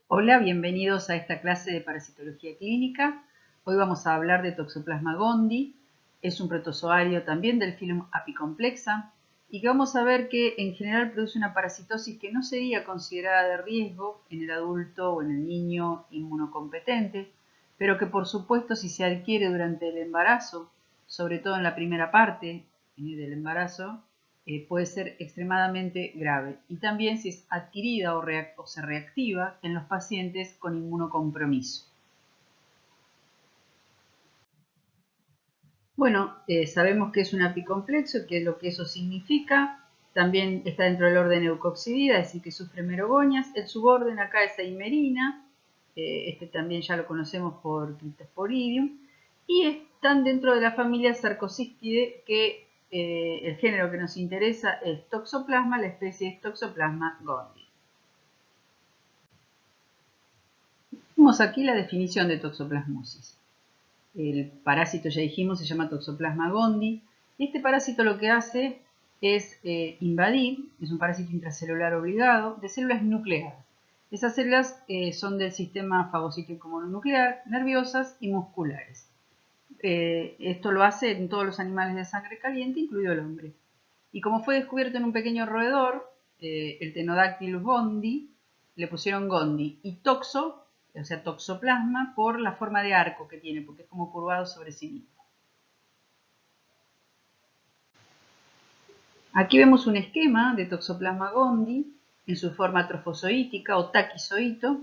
Hola, bienvenidos a esta clase de parasitología clínica. Hoy vamos a hablar de Toxoplasma gondii. Es un protozoario también del filum Apicomplexa y que vamos a ver que en general produce una parasitosis que no sería considerada de riesgo en el adulto o en el niño inmunocompetente, pero que por supuesto si se adquiere durante el embarazo, sobre todo en la primera parte del embarazo, puede ser extremadamente grave y también si es adquirida o se reactiva en los pacientes con inmunocompromiso. Bueno, sabemos que es un apicomplexo, que es lo que eso significa. También está dentro del orden Eucoxidida, es decir, que sufre merogonias. El suborden acá es Eimerina, este también ya lo conocemos por Cryptosporidium. Y están dentro de la familia Sarcosistidae, que el género que nos interesa es Toxoplasma, la especie es Toxoplasma gondii. Vemos aquí la definición de toxoplasmosis. El parásito, ya dijimos, se llama Toxoplasma gondii. Este parásito lo que hace es invadir, es un parásito intracelular obligado, de células nucleares. Esas células son del sistema fagocítico mononuclear, nerviosas y musculares. Esto lo hace en todos los animales de sangre caliente, incluido el hombre. Y como fue descubierto en un pequeño roedor, el Tenodactylus gondii, le pusieron gondii y toxo, o sea, toxoplasma, por la forma de arco que tiene, porque es como curvado sobre sí mismo. Aquí vemos un esquema de Toxoplasma gondii en su forma trofozoítica o taquizoito.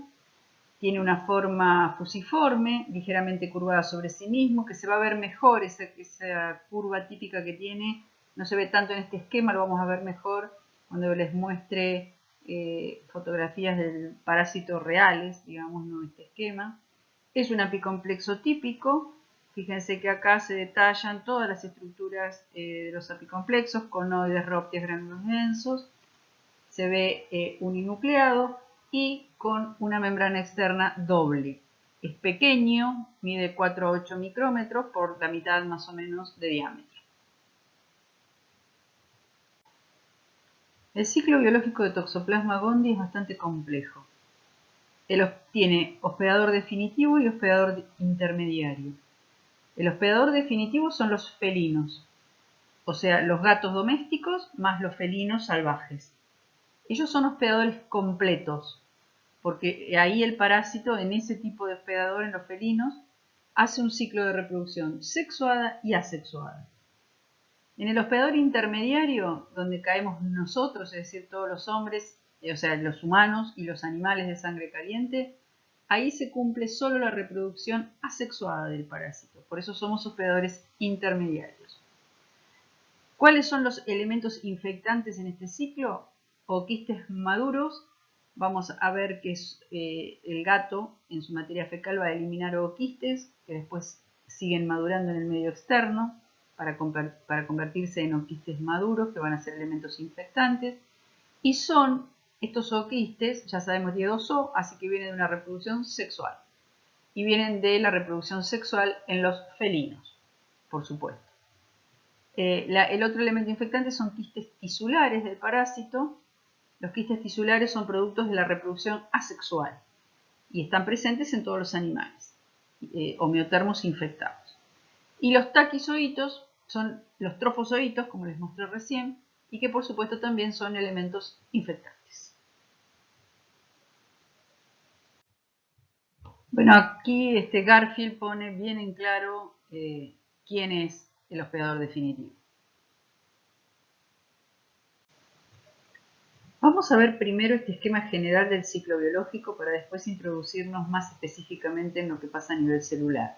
Tiene una forma fusiforme, ligeramente curvada sobre sí mismo, que se va a ver mejor, esa curva típica que tiene, no se ve tanto en este esquema, lo vamos a ver mejor cuando les muestre fotografías del parásito reales, digamos, no este esquema. Es un apicomplexo típico. Fíjense que acá se detallan todas las estructuras de los apicomplexos, conoides, rópteas, gránulos densos. Se ve uninucleado y con una membrana externa doble. Es pequeño, mide 4 a 8 micrómetros por la mitad más o menos de diámetro. El ciclo biológico de Toxoplasma gondii es bastante complejo. Él tiene hospedador definitivo y hospedador intermediario. El hospedador definitivo son los felinos, o sea, los gatos domésticos más los felinos salvajes. Ellos son hospedadores completos, porque ahí el parásito, en ese tipo de hospedador, en los felinos, hace un ciclo de reproducción sexuada y asexuada. En el hospedador intermediario, donde caemos nosotros, es decir, todos los hombres, o sea, los humanos y los animales de sangre caliente, ahí se cumple solo la reproducción asexuada del parásito. Por eso somos hospedadores intermediarios. ¿Cuáles son los elementos infectantes en este ciclo? Oquistes maduros. Vamos a ver que el gato en su materia fecal va a eliminar oquistes que después siguen madurando en el medio externo para convertirse en oquistes maduros que van a ser elementos infectantes. Y son estos oquistes, ya sabemos de 2O, así que vienen de una reproducción sexual. Y vienen de la reproducción sexual en los felinos, por supuesto. El otro elemento infectante son quistes tisulares del parásito. Los quistes tisulares son productos de la reproducción asexual y están presentes en todos los animales, homeotermos infectados. Y los taquizoitos son los trofozoitos, como les mostré recién, y que por supuesto también son elementos infectantes. Bueno, aquí Garfield pone bien en claro quién es el hospedador definitivo. Vamos a ver primero este esquema general del ciclo biológico para después introducirnos más específicamente en lo que pasa a nivel celular.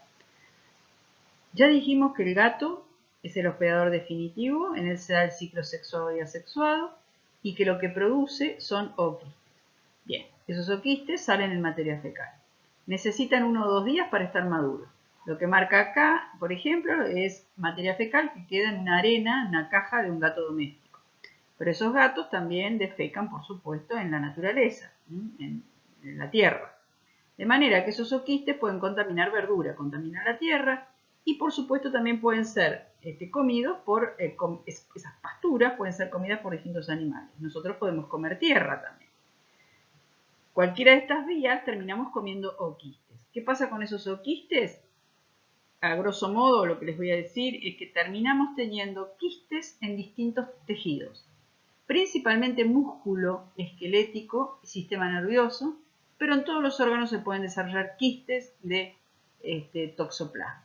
Ya dijimos que el gato es el hospedador definitivo, en él se da el ciclo sexuado y asexuado, y que lo que produce son oquistes. Bien, esos oquistes salen en materia fecal. Necesitan 1 o 2 días para estar maduros. Lo que marca acá, por ejemplo, es materia fecal que queda en una arena, en una caja de un gato doméstico. Pero esos gatos también defecan, por supuesto, en la naturaleza, en la tierra. De manera que esos oquistes pueden contaminar verdura, contaminar la tierra y, por supuesto, también pueden ser comidos por esas pasturas, pueden ser comidas por distintos animales. Nosotros podemos comer tierra también. cualquiera de estas vías terminamos comiendo oquistes. ¿Qué pasa con esos oquistes? A grosso modo, lo que les voy a decir es que terminamos teniendo quistes en distintos tejidos, principalmente músculo esquelético y sistema nervioso, pero en todos los órganos se pueden desarrollar quistes de toxoplasma.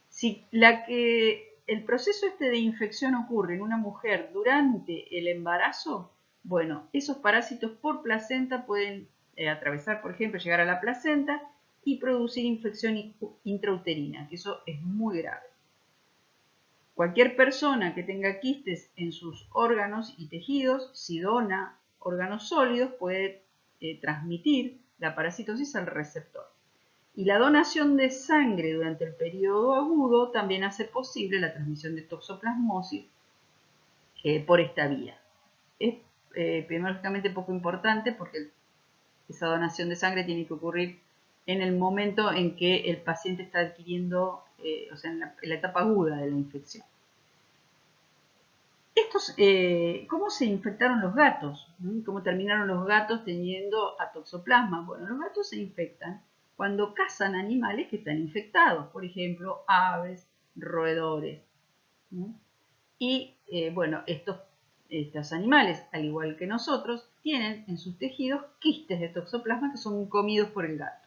Si el proceso de infección ocurre en una mujer durante el embarazo, bueno, esos parásitos por placenta pueden atravesar, por ejemplo, llegar a la placenta y producir infección intrauterina, que eso es muy grave. Cualquier persona que tenga quistes en sus órganos y tejidos, si dona órganos sólidos, puede transmitir la parasitosis al receptor. Y la donación de sangre durante el periodo agudo también hace posible la transmisión de toxoplasmosis por esta vía. Es epidemiológicamente poco importante porque esa donación de sangre tiene que ocurrir en el momento en que el paciente está adquiriendo, o sea, en la etapa aguda de la infección. ¿Cómo se infectaron los gatos? ¿Cómo terminaron los gatos teniendo a toxoplasma? Bueno, los gatos se infectan cuando cazan animales que están infectados, por ejemplo, aves, roedores. Y bueno, estos animales, al igual que nosotros, tienen en sus tejidos quistes de toxoplasma que son comidos por el gato.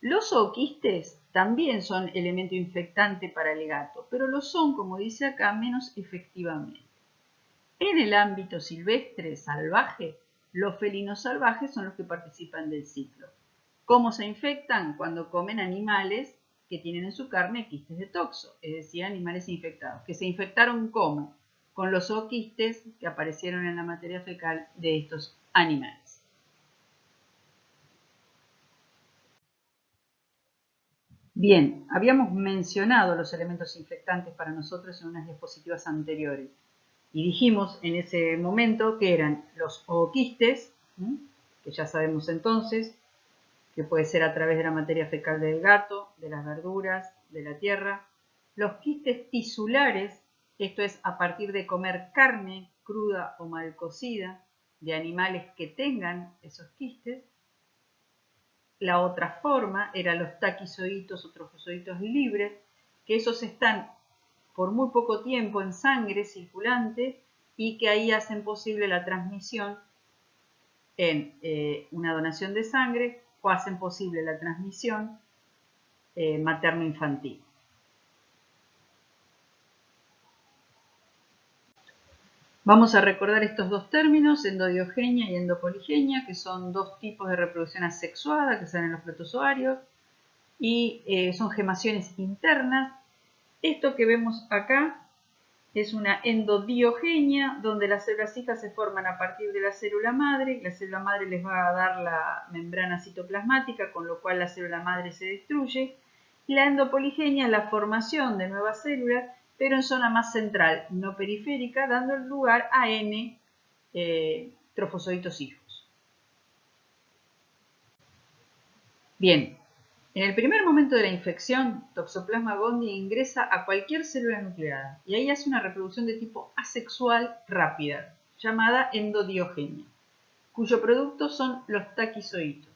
Los zooquistes también son elemento infectante para el gato, pero lo son, como dice acá, menos efectivamente. En el ámbito silvestre, salvaje, los felinos salvajes son los que participan del ciclo. ¿Cómo se infectan? Cuando comen animales que tienen en su carne quistes de toxo, es decir, animales infectados. ¿Que se infectaron cómo? Con los zooquistes que aparecieron en la materia fecal de estos animales. Bien, habíamos mencionado los elementos infectantes para nosotros en unas diapositivas anteriores. Y dijimos en ese momento que eran los ooquistes, que ya sabemos entonces, que puede ser a través de la materia fecal del gato, de las verduras, de la tierra. Los quistes tisulares, esto es a partir de comer carne cruda o mal cocida, de animales que tengan esos quistes. La otra forma eran los taquizoitos o trofozoitos libres, que esos están por muy poco tiempo en sangre circulante y que ahí hacen posible la transmisión en una donación de sangre o hacen posible la transmisión materno-infantil. Vamos a recordar estos dos términos, endodiogenia y endopoligenia, que son dos tipos de reproducción asexuada que se dan en los protozoarios y son gemaciones internas. Esto que vemos acá es una endodiogenia, donde las células hijas se forman a partir de la célula madre. La célula madre les va a dar la membrana citoplasmática, con lo cual la célula madre se destruye. Y la endopoligenia es la formación de nuevas células, pero en zona más central, no periférica, dando lugar a N trofozoitos hijos. Bien, en el primer momento de la infección, Toxoplasma gondii ingresa a cualquier célula nucleada y ahí hace una reproducción de tipo asexual rápida, llamada endodiogenia, cuyo producto son los taquizoitos.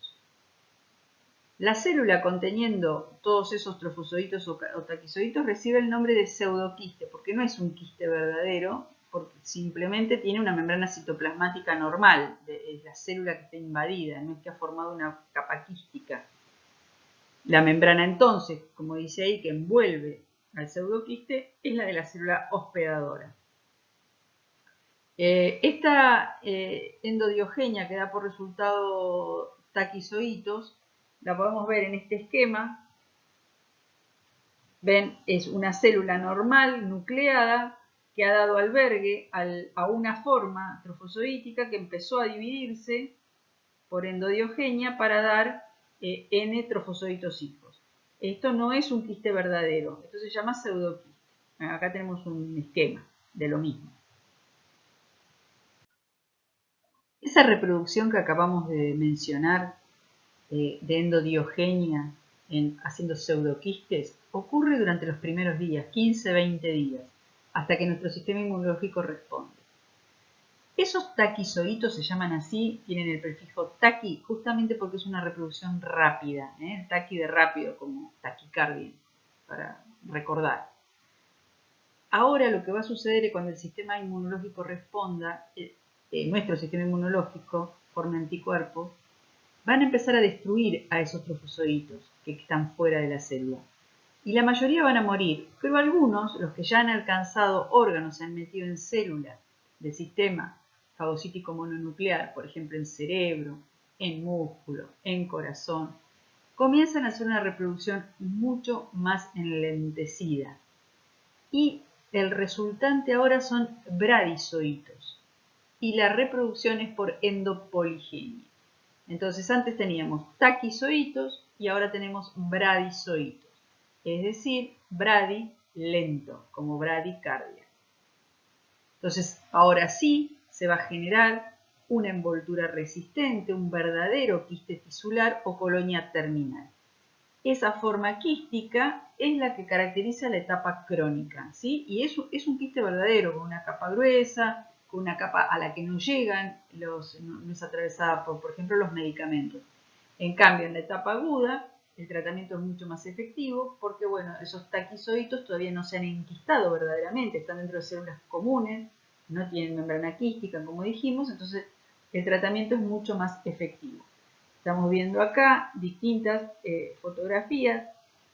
La célula conteniendo todos esos trofozoitos o taquizoitos recibe el nombre de pseudoquiste, porque no es un quiste verdadero, porque simplemente tiene una membrana citoplasmática normal, es la célula que está invadida, no es que ha formado una capa quística. La membrana entonces, como dice ahí, que envuelve al pseudoquiste, es la de la célula hospedadora. Esta endodiogenia que da por resultado taquizoitos, la podemos ver en este esquema. Ven, es una célula normal, nucleada, que ha dado albergue a una forma trofozoítica que empezó a dividirse por endodiogenia para dar N trofozoitos hijos. Esto no es un quiste verdadero, esto se llama pseudoquiste. Acá tenemos un esquema de lo mismo. Esa reproducción que acabamos de mencionar de endodiogenia haciendo pseudoquistes ocurre durante los primeros días, 15-20 días, hasta que nuestro sistema inmunológico responde. Esos taquizoitos se llaman así, tienen el prefijo taqui, justamente porque es una reproducción rápida, ¿eh? Taqui de rápido, como taquicardia, para recordar. Ahora lo que va a suceder es cuando el sistema inmunológico responda, nuestro sistema inmunológico forme anticuerpos, van a empezar a destruir a esos trofozoitos que están fuera de la célula. Y la mayoría van a morir, pero algunos, los que ya han alcanzado órganos, se han metido en células del sistema fagocítico mononuclear, por ejemplo en cerebro, en músculo, en corazón, comienzan a hacer una reproducción mucho más enlentecida. Y el resultante ahora son bradizoitos. Y la reproducción es por endopoligenia. Entonces antes teníamos taquizoitos y ahora tenemos bradizoitos. Es decir, bradi lento, como bradicardia. Entonces ahora sí se va a generar una envoltura resistente, un verdadero quiste tisular o colonia terminal. Esa forma quística es la que caracteriza la etapa crónica, ¿sí? Y es un quiste verdadero, con una capa gruesa, con una capa a la que no llegan, no es atravesada por ejemplo, los medicamentos. En cambio, en la etapa aguda, el tratamiento es mucho más efectivo porque, bueno, esos taquizoitos todavía no se han enquistado verdaderamente, están dentro de células comunes, no tienen membrana quística, como dijimos, entonces el tratamiento es mucho más efectivo. Estamos viendo acá distintas fotografías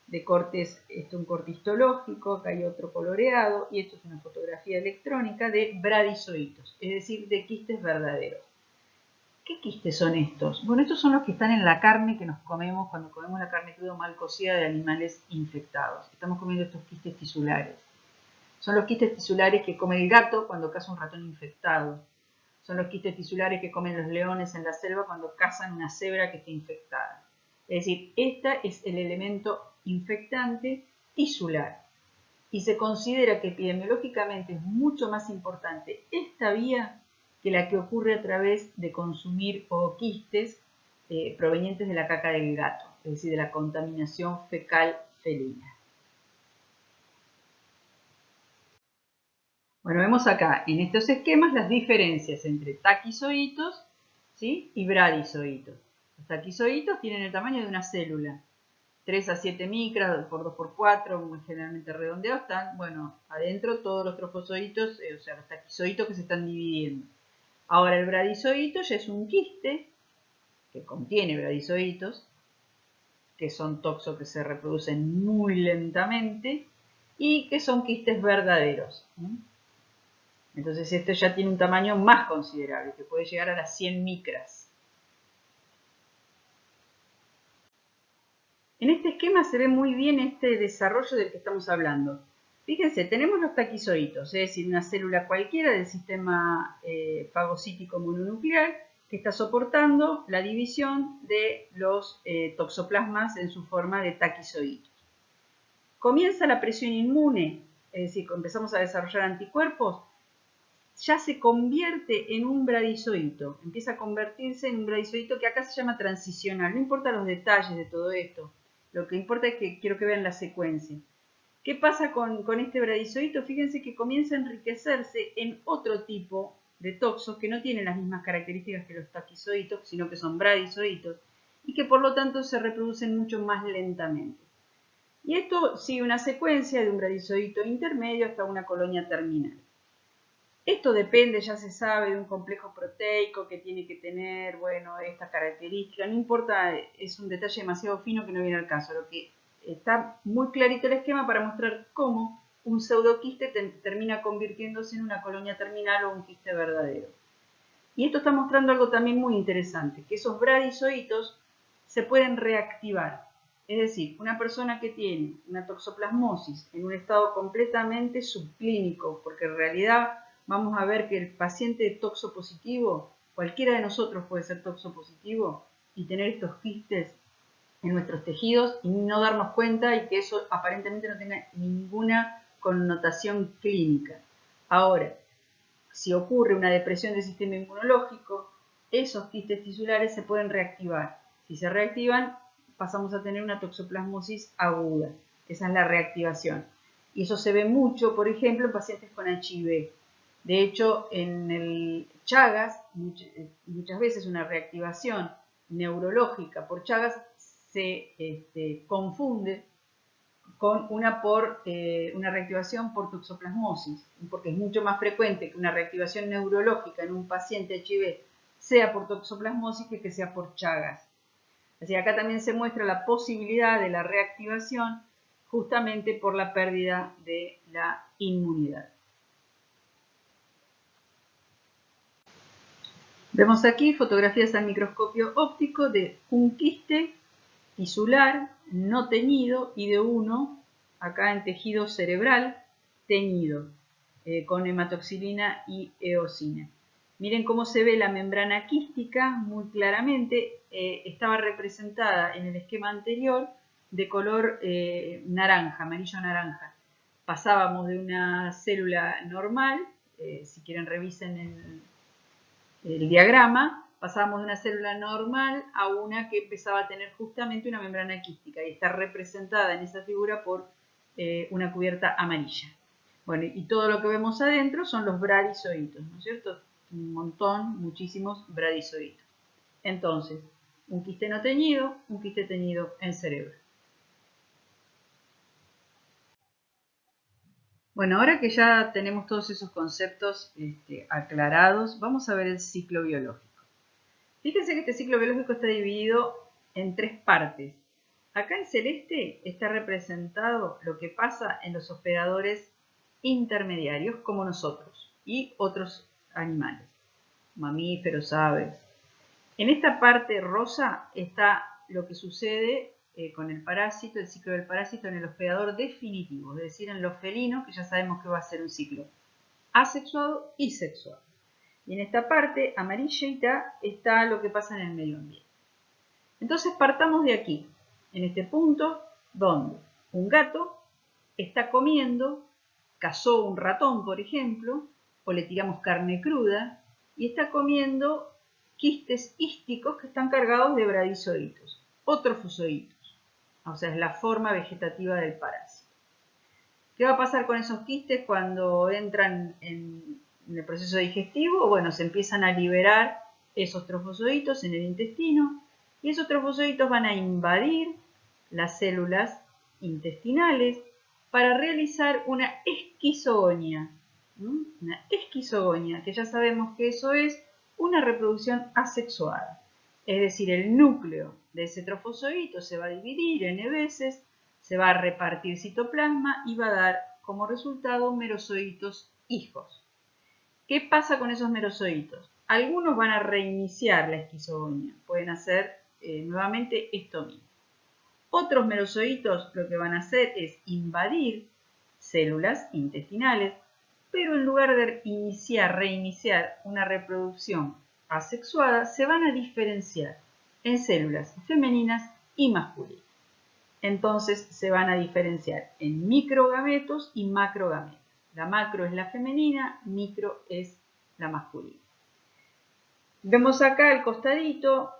de cortes, esto es un corte histológico, acá hay otro coloreado y esto es una fotografía electrónica de bradizoitos, es decir, de quistes verdaderos. ¿Qué quistes son estos? Bueno, estos son los que están en la carne que nos comemos cuando comemos la carne cruda o mal cocida de animales infectados. Estamos comiendo estos quistes tisulares. Son los quistes tisulares que come el gato cuando caza un ratón infectado. Son los quistes tisulares que comen los leones en la selva cuando cazan una cebra que está infectada. Es decir, este es el elemento infectante tisular. Y se considera que epidemiológicamente es mucho más importante esta vía que la que ocurre a través de consumir ooquistes provenientes de la caca del gato, es decir, de la contaminación fecal felina. Bueno, vemos acá en estos esquemas las diferencias entre taquizoitos, ¿sí?, y bradizoitos. Los taquizoitos tienen el tamaño de una célula, 3 a 7 micras por 2 por 4, muy generalmente redondeados, están, bueno, adentro todos los trofozoitos, o sea, los taquizoitos que se están dividiendo. Ahora el bradizoito ya es un quiste que contiene bradizoitos, que son toxos que se reproducen muy lentamente y que son quistes verdaderos. Entonces esto ya tiene un tamaño más considerable, que puede llegar a las 100 micras. En este esquema se ve muy bien este desarrollo del que estamos hablando. Fíjense, tenemos los taquizoitos, es decir, una célula cualquiera del sistema fagocítico mononuclear que está soportando la división de los toxoplasmas en su forma de taquizoitos. Comienza la presión inmune, es decir, empezamos a desarrollar anticuerpos, ya se convierte en un bradizoito, empieza a convertirse en un bradizoito que acá se llama transicional. No importa los detalles de todo esto, lo que importa es que quiero que vean la secuencia. ¿Qué pasa con este bradizoito? Fíjense que comienza a enriquecerse en otro tipo de toxos que no tienen las mismas características que los taquizoitos, sino que son bradizoitos, y que por lo tanto se reproducen mucho más lentamente. Y esto sigue una secuencia de un bradizoito intermedio hasta una colonia terminal. Esto depende, ya se sabe, de un complejo proteico que tiene que tener, bueno, esta característica. No importa, es un detalle demasiado fino que no viene al caso. Lo que está muy clarito el esquema para mostrar cómo un pseudoquiste termina convirtiéndose en una colonia terminal o un quiste verdadero. Y esto está mostrando algo también muy interesante, que esos bradizoitos se pueden reactivar. Es decir, una persona que tiene una toxoplasmosis en un estado completamente subclínico, porque en realidad vamos a ver que el paciente toxopositivo, cualquiera de nosotros puede ser toxopositivo y tener estos quistes en nuestros tejidos y no darnos cuenta y que eso aparentemente no tenga ninguna connotación clínica. Ahora, si ocurre una depresión del sistema inmunológico, esos quistes tisulares se pueden reactivar. Si se reactivan, pasamos a tener una toxoplasmosis aguda. Esa es la reactivación. Y eso se ve mucho, por ejemplo, en pacientes con HIV. De hecho, en el Chagas, muchas veces una reactivación neurológica por Chagas se confunde con una reactivación por toxoplasmosis, porque es mucho más frecuente que una reactivación neurológica en un paciente HIV sea por toxoplasmosis que sea por Chagas. Así que acá también se muestra la posibilidad de la reactivación justamente por la pérdida de la inmunidad. Vemos aquí fotografías al microscopio óptico de un quiste tisular no teñido y de uno, acá en tejido cerebral, teñido con hematoxilina y eosina. Miren cómo se ve la membrana quística muy claramente. Estaba representada en el esquema anterior de color naranja, amarillo-naranja. Pasábamos de una célula normal, si quieren revisen el diagrama, pasábamos de una célula normal a una que empezaba a tener justamente una membrana quística y está representada en esa figura por una cubierta amarilla. Bueno, y todo lo que vemos adentro son los bradizoitos, ¿no es cierto? Un montón, muchísimos bradizoitos. Entonces, un quiste no teñido, un quiste teñido en cerebro. Bueno, ahora que ya tenemos todos esos conceptos aclarados, vamos a ver el ciclo biológico. Fíjense que este ciclo biológico está dividido en 3 partes. Acá en celeste está representado lo que pasa en los hospedadores intermediarios como nosotros y otros animales, mamíferos, aves. En esta parte rosa está lo que sucede con el parásito, el ciclo del parásito en el hospedador definitivo, es decir, en los felinos, que ya sabemos que va a ser un ciclo asexuado y sexuado. Y en esta parte amarillita está lo que pasa en el medio ambiente. Entonces partamos de aquí, en este punto donde un gato está comiendo, cazó un ratón, por ejemplo, o le tiramos carne cruda, y está comiendo quistes hísticos que están cargados de bradizoitos o trofozoitos. O sea, es la forma vegetativa del parásito. ¿Qué va a pasar con esos quistes cuando entran en el proceso digestivo? Bueno, se empiezan a liberar esos trofozoitos en el intestino y esos trofozoitos van a invadir las células intestinales para realizar una esquizogonía. Una esquizogonía, que ya sabemos que eso es una reproducción asexuada. Es decir, el núcleo de ese trofozoito se va a dividir N veces, se va a repartir citoplasma y va a dar como resultado merozoitos hijos. ¿Qué pasa con esos merozoitos? Algunos van a reiniciar la esquizogonía, pueden hacer nuevamente esto mismo. Otros merozoitos lo que van a hacer es invadir células intestinales, pero en lugar de reiniciar una reproducción asexuada, se van a diferenciar en células femeninas y masculinas. Entonces se van a diferenciar en microgametos y macrogametos. La macro es la femenina, micro es la masculina. Vemos acá el costadito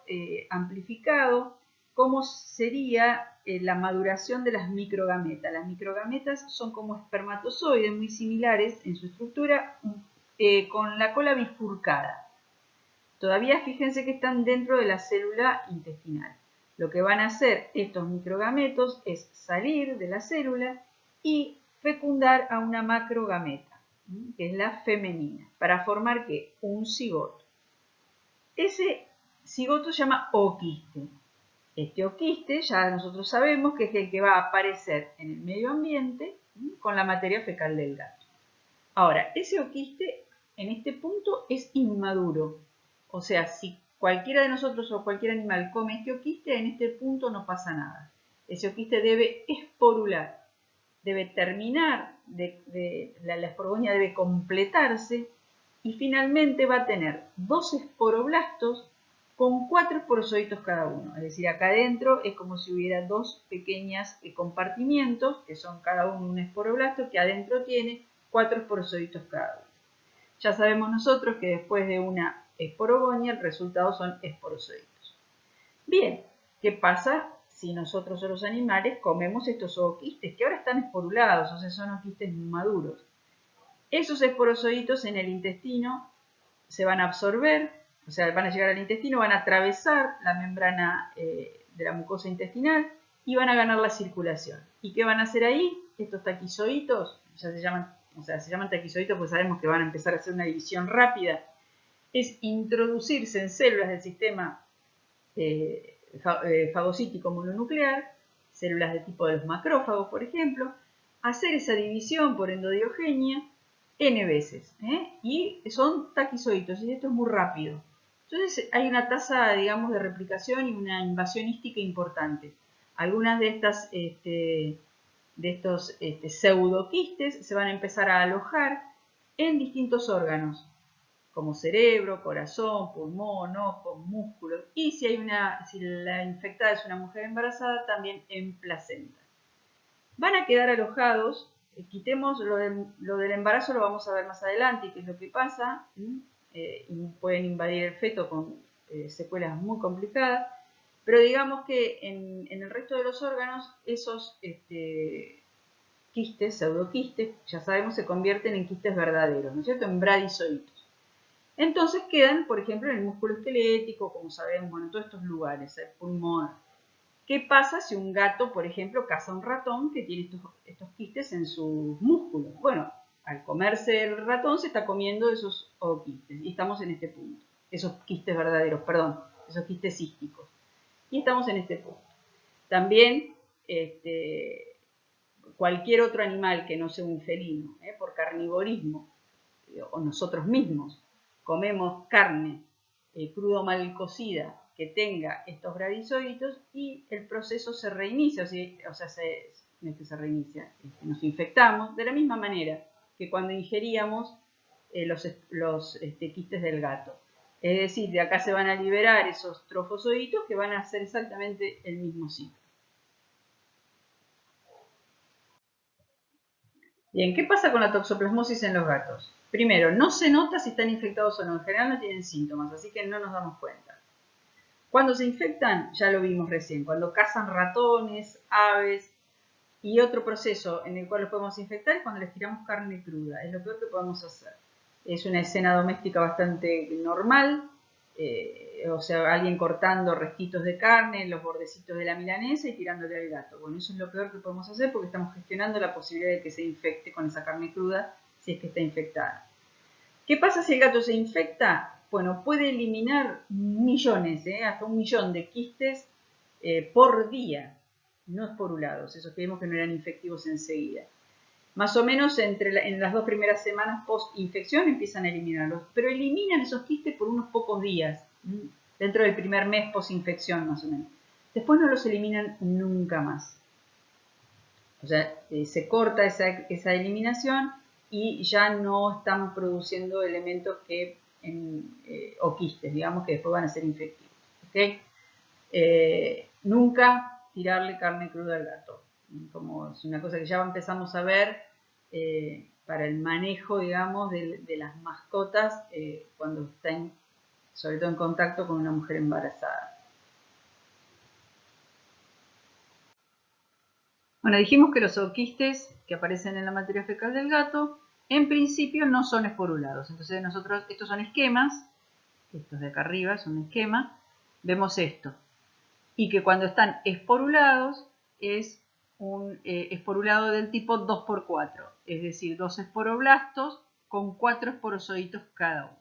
amplificado cómo sería la maduración de las microgametas. Las microgametas son como espermatozoides muy similares en su estructura con la cola bifurcada. Todavía fíjense que están dentro de la célula intestinal. Lo que van a hacer estos microgametos es salir de la célula y fecundar a una macrogameta, que es la femenina, para formar ¿qué? Un cigoto. Ese cigoto se llama oquiste. Este oquiste ya nosotros sabemos que es el que va a aparecer en el medio ambiente con la materia fecal del gato. Ahora, ese oquiste en este punto es inmaduro. O sea, si cualquiera de nosotros o cualquier animal come este oquiste, en este punto no pasa nada. Ese oquiste debe esporular, debe terminar, la esporogonia debe completarse y finalmente va a tener 2 esporoblastos con 4 esporozoitos cada uno. Es decir, acá adentro es como si hubiera 2 pequeños compartimientos, que son cada uno un esporoblasto, que adentro tiene 4 esporozoitos cada uno. Ya sabemos nosotros que después de una esporogonia el resultado son esporozoitos. Bien, ¿qué pasa si nosotros o los animales comemos estos ooquistes que ahora están esporulados, o sea, son oquistes maduros? Esos esporozoitos en el intestino se van a absorber, o sea, van a llegar al intestino, van a atravesar la membrana de la mucosa intestinal y van a ganar la circulación. ¿Y qué van a hacer ahí? Estos taquizoitos, ya se llaman taquizoitos porque sabemos que van a empezar a hacer una división rápida, es introducirse en células del sistema fagocítico mononuclear, células de tipo de los macrófagos, por ejemplo, hacer esa división por endodiogenia N veces, y son taquizoitos, y esto es muy rápido. Entonces hay una tasa, digamos, de replicación y una invasionística importante. Algunas de estos pseudoquistes se van a empezar a alojar en distintos órganos, como cerebro, corazón, pulmón, ojos, músculos, y si la infectada es una mujer embarazada, también en placenta. Van a quedar alojados, quitemos lo del embarazo, lo vamos a ver más adelante, qué es lo que pasa, y pueden invadir el feto con secuelas muy complicadas, pero digamos que en el resto de los órganos, esos quistes, pseudoquistes, ya sabemos, se convierten en quistes verdaderos, ¿no es cierto?, en bradizoitos. Entonces quedan, por ejemplo, en el músculo esquelético, como sabemos, bueno, en todos estos lugares, el pulmón. ¿Qué pasa si un gato, por ejemplo, caza un ratón que tiene estos quistes en sus músculos? Bueno, al comerse el ratón se está comiendo esos quistes, y estamos en este punto. Esos quistes verdaderos, perdón, esos quistes císticos. Y estamos en este punto. También, cualquier otro animal que no sea un felino, por carnivorismo, o nosotros mismos, comemos carne crudo mal cocida que tenga estos bradizoitos y el proceso se reinicia, no es que se reinicia, nos infectamos de la misma manera que cuando ingeríamos los quistes del gato. Es decir, de acá se van a liberar esos trofozoitos que van a hacer exactamente el mismo ciclo. Bien, ¿qué pasa con la toxoplasmosis en los gatos? Primero, no se nota si están infectados o no. En general no tienen síntomas, así que no nos damos cuenta. Cuando se infectan, ya lo vimos recién, cuando cazan ratones, aves, y otro proceso en el cual los podemos infectar es cuando les tiramos carne cruda. Es lo peor que podemos hacer. Es una escena doméstica bastante normal, o sea, alguien cortando restitos de carne, los bordecitos de la milanesa y tirándole al gato. Bueno, eso es lo peor que podemos hacer porque estamos gestionando la posibilidad de que se infecte con esa carne cruda si es que está infectada. ¿Qué pasa si el gato se infecta? Bueno, puede eliminar millones, hasta 1 millón de quistes por día, no esporulados, esos que vimos que no eran infectivos enseguida. Más o menos en las 2 primeras semanas post-infección empiezan a eliminarlos, pero eliminan esos quistes por unos pocos días, dentro del primer mes post-infección más o menos. Después no los eliminan nunca más. O sea, se corta esa eliminación y ya no están produciendo elementos o quistes, digamos, que después van a ser infectivos. ¿Okay? Nunca tirarle carne cruda al gato. Como es una cosa que ya empezamos a ver para el manejo, digamos, de las mascotas cuando están, sobre todo en contacto con una mujer embarazada. Bueno, dijimos que los zooquistes que aparecen en la materia fecal del gato, en principio no son esporulados. Entonces nosotros, estos son esquemas, estos de acá arriba son un esquema, vemos esto. Y que cuando están esporulados es un esporulado del tipo 2×4, es decir, 2 esporoblastos con 4 esporozoitos cada uno.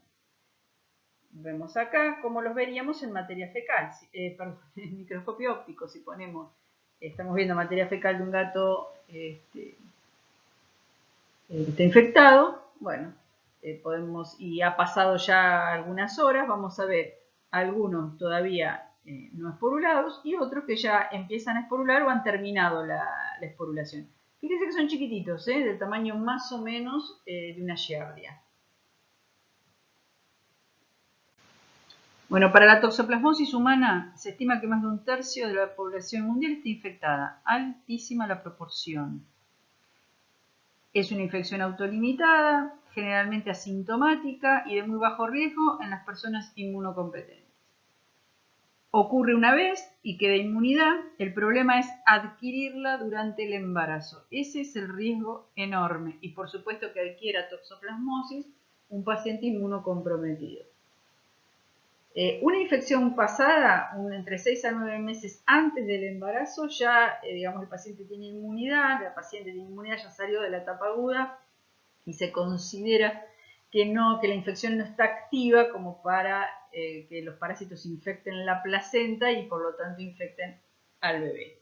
Vemos acá cómo los veríamos en materia fecal, perdón, en microscopio óptico, si ponemos, estamos viendo materia fecal de un gato que está infectado, bueno, y ha pasado ya algunas horas, vamos a ver algunos todavía no esporulados y otros que ya empiezan a esporular o han terminado la esporulación. Fíjense que son chiquititos, del tamaño más o menos de una giardia. Bueno, para la toxoplasmosis humana se estima que más de 1/3 de la población mundial está infectada. Altísima la proporción. Es una infección autolimitada, generalmente asintomática y de muy bajo riesgo en las personas inmunocompetentes. ocurre una vez y queda inmunidad. El problema es adquirirla durante el embarazo. Ese es el riesgo enorme. Y por supuesto que adquiera toxoplasmosis un paciente inmunocomprometido. Una infección pasada, entre 6 a 9 meses antes del embarazo, ya digamos el paciente tiene inmunidad, la paciente tiene inmunidad, ya salió de la etapa aguda y se considera que la infección no está activa como para que los parásitos infecten la placenta y por lo tanto infecten al bebé.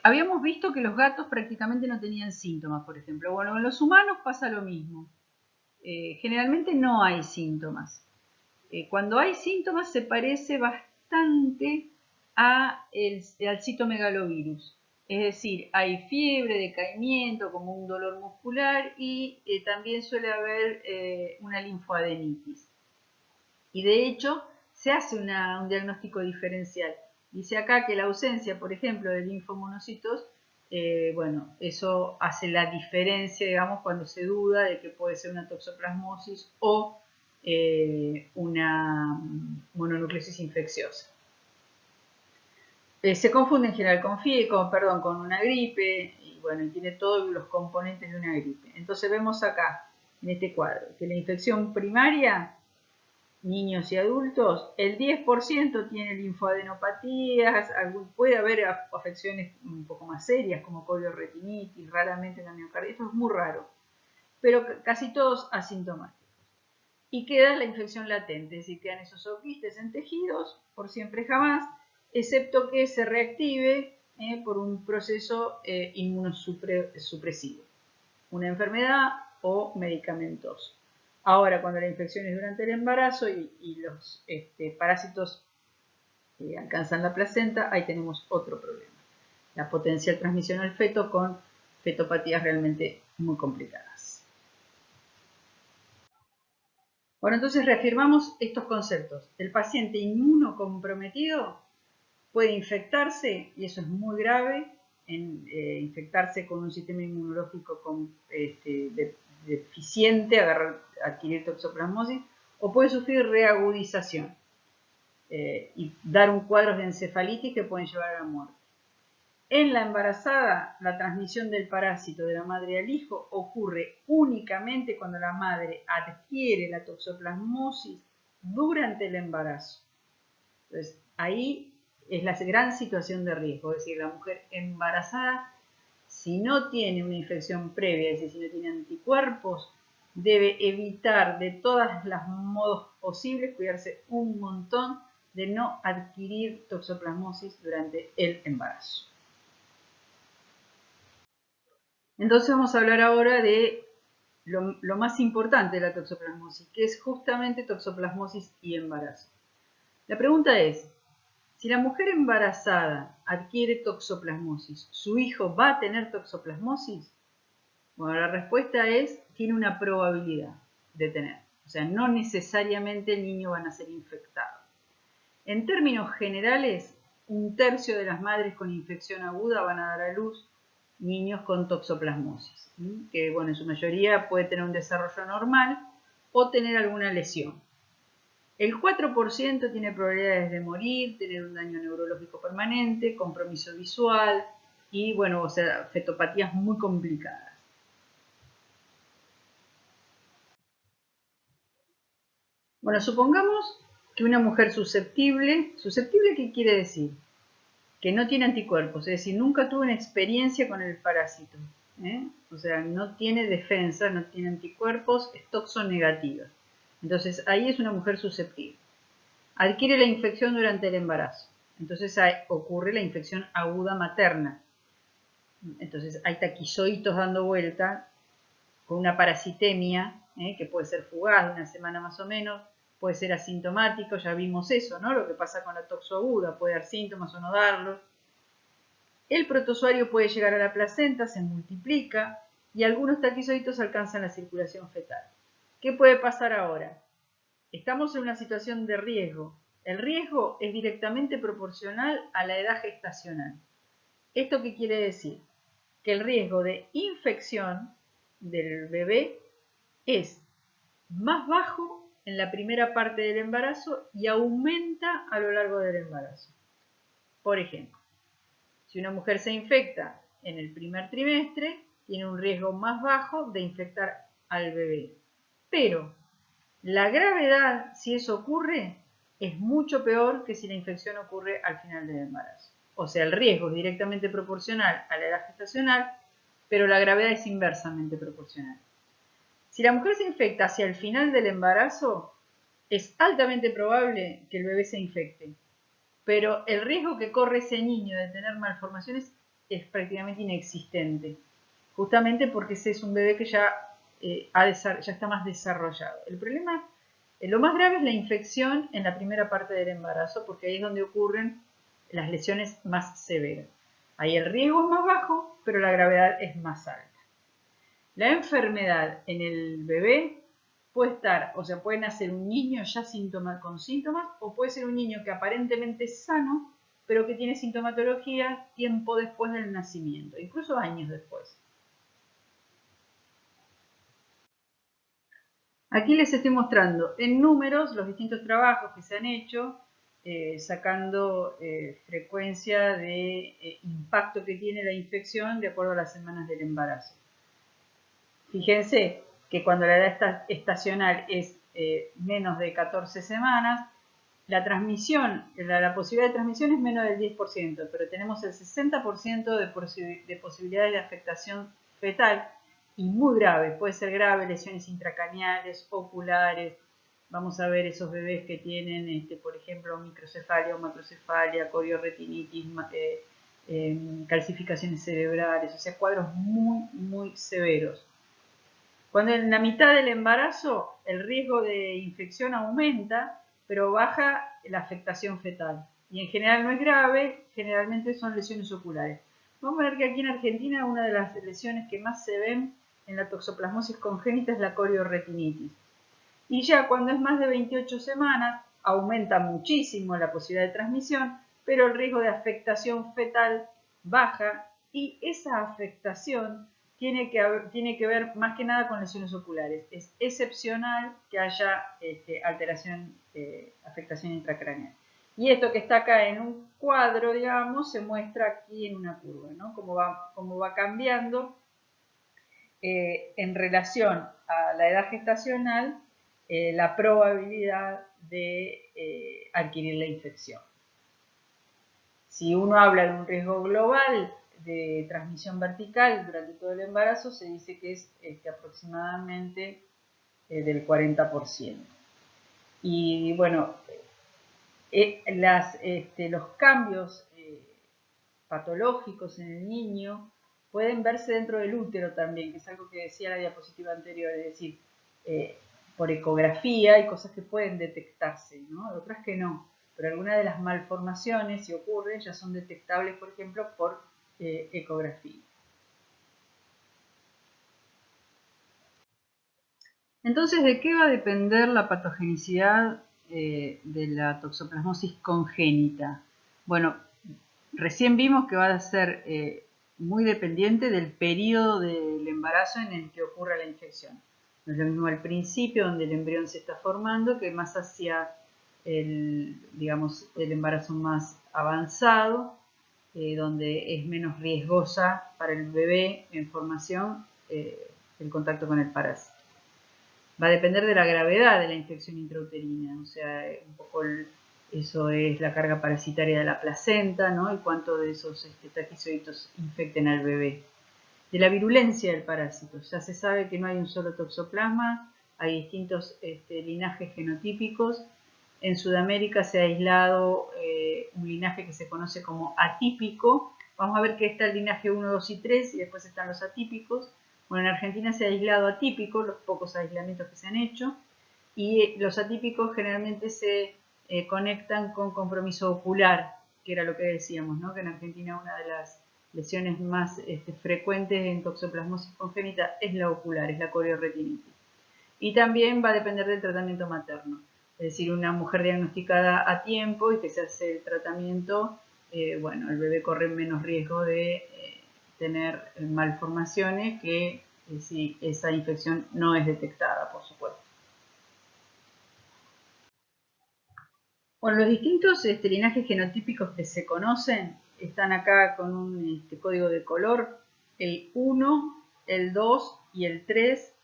Habíamos visto que los gatos prácticamente no tenían síntomas, por ejemplo. Bueno, en los humanos pasa lo mismo. Generalmente no hay síntomas. Cuando hay síntomas se parece bastante al citomegalovirus. Es decir, hay fiebre, decaimiento, como un dolor muscular y también suele haber una linfoadenitis. Y de hecho se hace un diagnóstico diferencial. Dice acá que la ausencia, por ejemplo, de linfomonocitos, bueno, eso hace la diferencia, digamos, cuando se duda de que puede ser una toxoplasmosis o una mononucleosis infecciosa. Se confunde en general con una gripe, y bueno, tiene todos los componentes de una gripe. Entonces vemos acá, en este cuadro, que la infección primaria, niños y adultos, el 10% tiene linfoadenopatías, puede haber afecciones un poco más serias como coliorretinitis, raramente la miocarditis, esto es muy raro, pero casi todos asintomáticos. Y queda la infección latente, es decir, quedan esos oquistes en tejidos por siempre jamás, excepto que se reactive por un proceso inmunosupresivo, una enfermedad o medicamentoso. Ahora, cuando la infección es durante el embarazo y los parásitos alcanzan la placenta, ahí tenemos otro problema. La potencial transmisión al feto con fetopatías realmente muy complicadas. Bueno, entonces reafirmamos estos conceptos. El paciente inmunocomprometido puede infectarse, y eso es muy grave, infectarse con un sistema inmunológico deficiente, adquirir toxoplasmosis, o puede sufrir reagudización y dar un cuadro de encefalitis que pueden llevar a la muerte. En la embarazada, la transmisión del parásito de la madre al hijo ocurre únicamente cuando la madre adquiere la toxoplasmosis durante el embarazo. Entonces, ahí es la gran situación de riesgo, es decir, la mujer embarazada, si no tiene una infección previa, es decir, si no tiene anticuerpos, debe evitar de todos los modos posibles, cuidarse un montón de no adquirir toxoplasmosis durante el embarazo. Entonces vamos a hablar ahora de lo más importante de la toxoplasmosis, que es justamente toxoplasmosis y embarazo. La pregunta es, si la mujer embarazada adquiere toxoplasmosis, ¿su hijo va a tener toxoplasmosis? Bueno, la respuesta es, tiene una probabilidad de tener. O sea, no necesariamente el niño va a nacer infectado. En términos generales, 1/3 de las madres con infección aguda van a dar a luz niños con toxoplasmosis, que bueno, en su mayoría puede tener un desarrollo normal o tener alguna lesión. El 4% tiene probabilidades de morir, tener un daño neurológico permanente, compromiso visual y bueno, o sea, fetopatías muy complicadas. Bueno, supongamos que una mujer susceptible, ¿qué quiere decir? Que no tiene anticuerpos, es decir, nunca tuvo una experiencia con el parásito, o sea, no tiene defensa, no tiene anticuerpos, es toxonegativa. Entonces, ahí es una mujer susceptible. Adquiere la infección durante el embarazo, entonces ocurre la infección aguda materna. Entonces, hay taquizoitos dando vuelta con una parasitemia, que puede ser fugaz, de una semana más o menos, puede ser asintomático, ya vimos eso, ¿no? Lo que pasa con la toxoaguda, puede dar síntomas o no darlos. El protozoario puede llegar a la placenta, se multiplica y algunos taquizoitos alcanzan la circulación fetal. ¿Qué puede pasar ahora? Estamos en una situación de riesgo. El riesgo es directamente proporcional a la edad gestacional. ¿Esto qué quiere decir? Que el riesgo de infección del bebé es más bajo en la primera parte del embarazo y aumenta a lo largo del embarazo. Por ejemplo, si una mujer se infecta en el primer trimestre, tiene un riesgo más bajo de infectar al bebé. Pero la gravedad, si eso ocurre, es mucho peor que si la infección ocurre al final del embarazo. O sea, el riesgo es directamente proporcional a la edad gestacional, pero la gravedad es inversamente proporcional. Si la mujer se infecta hacia el final del embarazo, es altamente probable que el bebé se infecte, pero el riesgo que corre ese niño de tener malformaciones es prácticamente inexistente, justamente porque ese es un bebé que ya está más desarrollado. El problema, lo más grave es la infección en la primera parte del embarazo, porque ahí es donde ocurren las lesiones más severas. Ahí el riesgo es más bajo, pero la gravedad es más alta. La enfermedad en el bebé puede estar, o sea, puede nacer un niño ya con síntomas, o puede ser un niño que aparentemente es sano, pero que tiene sintomatología tiempo después del nacimiento, incluso años después. Aquí les estoy mostrando en números los distintos trabajos que se han hecho, sacando frecuencia de impacto que tiene la infección de acuerdo a las semanas del embarazo. Fíjense que cuando la edad estacional es menos de 14 semanas, la posibilidad de transmisión es menos del 10%, pero tenemos el 60% de posibilidades de afectación fetal y muy grave. Puede ser grave, lesiones intracraneales, oculares. Vamos a ver esos bebés que tienen, por ejemplo, microcefalia o macrocefalia, coriorretinitis, calcificaciones cerebrales, o sea, cuadros muy, muy severos. Cuando en la mitad del embarazo el riesgo de infección aumenta, pero baja la afectación fetal. Y en general no es grave, generalmente son lesiones oculares. Vamos a ver que aquí en Argentina una de las lesiones que más se ven en la toxoplasmosis congénita es la coriorretinitis. Y ya cuando es más de 28 semanas aumenta muchísimo la posibilidad de transmisión, pero el riesgo de afectación fetal baja y esa afectación tiene que ver más que nada con lesiones oculares. Es excepcional que haya afectación intracraneal. Y esto que está acá en un cuadro, digamos, se muestra aquí en una curva, ¿no? Cómo va cambiando en relación a la edad gestacional la probabilidad de adquirir la infección. Si uno habla de un riesgo global de transmisión vertical durante todo el embarazo, se dice que es aproximadamente del 40%. Y bueno, los cambios patológicos en el niño pueden verse dentro del útero también, que es algo que decía la diapositiva anterior, es decir, por ecografía hay cosas que pueden detectarse, ¿no? Otras que no, pero algunas de las malformaciones, si ocurren, ya son detectables, por ejemplo, por ecografía. Entonces, ¿de qué va a depender la patogenicidad de la toxoplasmosis congénita? Bueno, recién vimos que va a ser muy dependiente del periodo del embarazo en el que ocurra la infección. No es lo mismo al principio, donde el embrión se está formando, que más hacia el embarazo más avanzado, donde es menos riesgosa para el bebé en formación el contacto con el parásito. Va a depender de la gravedad de la infección intrauterina, o sea, un poco eso es la carga parasitaria de la placenta, ¿no? Y cuánto de esos traquizoides infecten al bebé. De la virulencia del parásito, ya se sabe que no hay un solo toxoplasma, hay distintos linajes genotípicos. En Sudamérica se ha aislado un linaje que se conoce como atípico. Vamos a ver que está el linaje 1, 2 y 3 y después están los atípicos. Bueno, en Argentina se ha aislado atípico, los pocos aislamientos que se han hecho, y los atípicos generalmente se conectan con compromiso ocular, que era lo que decíamos, ¿no? Que en Argentina una de las lesiones más frecuentes en toxoplasmosis congénita es la ocular, es la coriorretinitis. Y también va a depender del tratamiento materno, es decir, una mujer diagnosticada a tiempo y que se hace el tratamiento, bueno, el bebé corre menos riesgo de tener malformaciones que si esa infección no es detectada, por supuesto. Bueno, los distintos linajes genotípicos que se conocen están acá con un código de color. El 1, el 2 y el 3,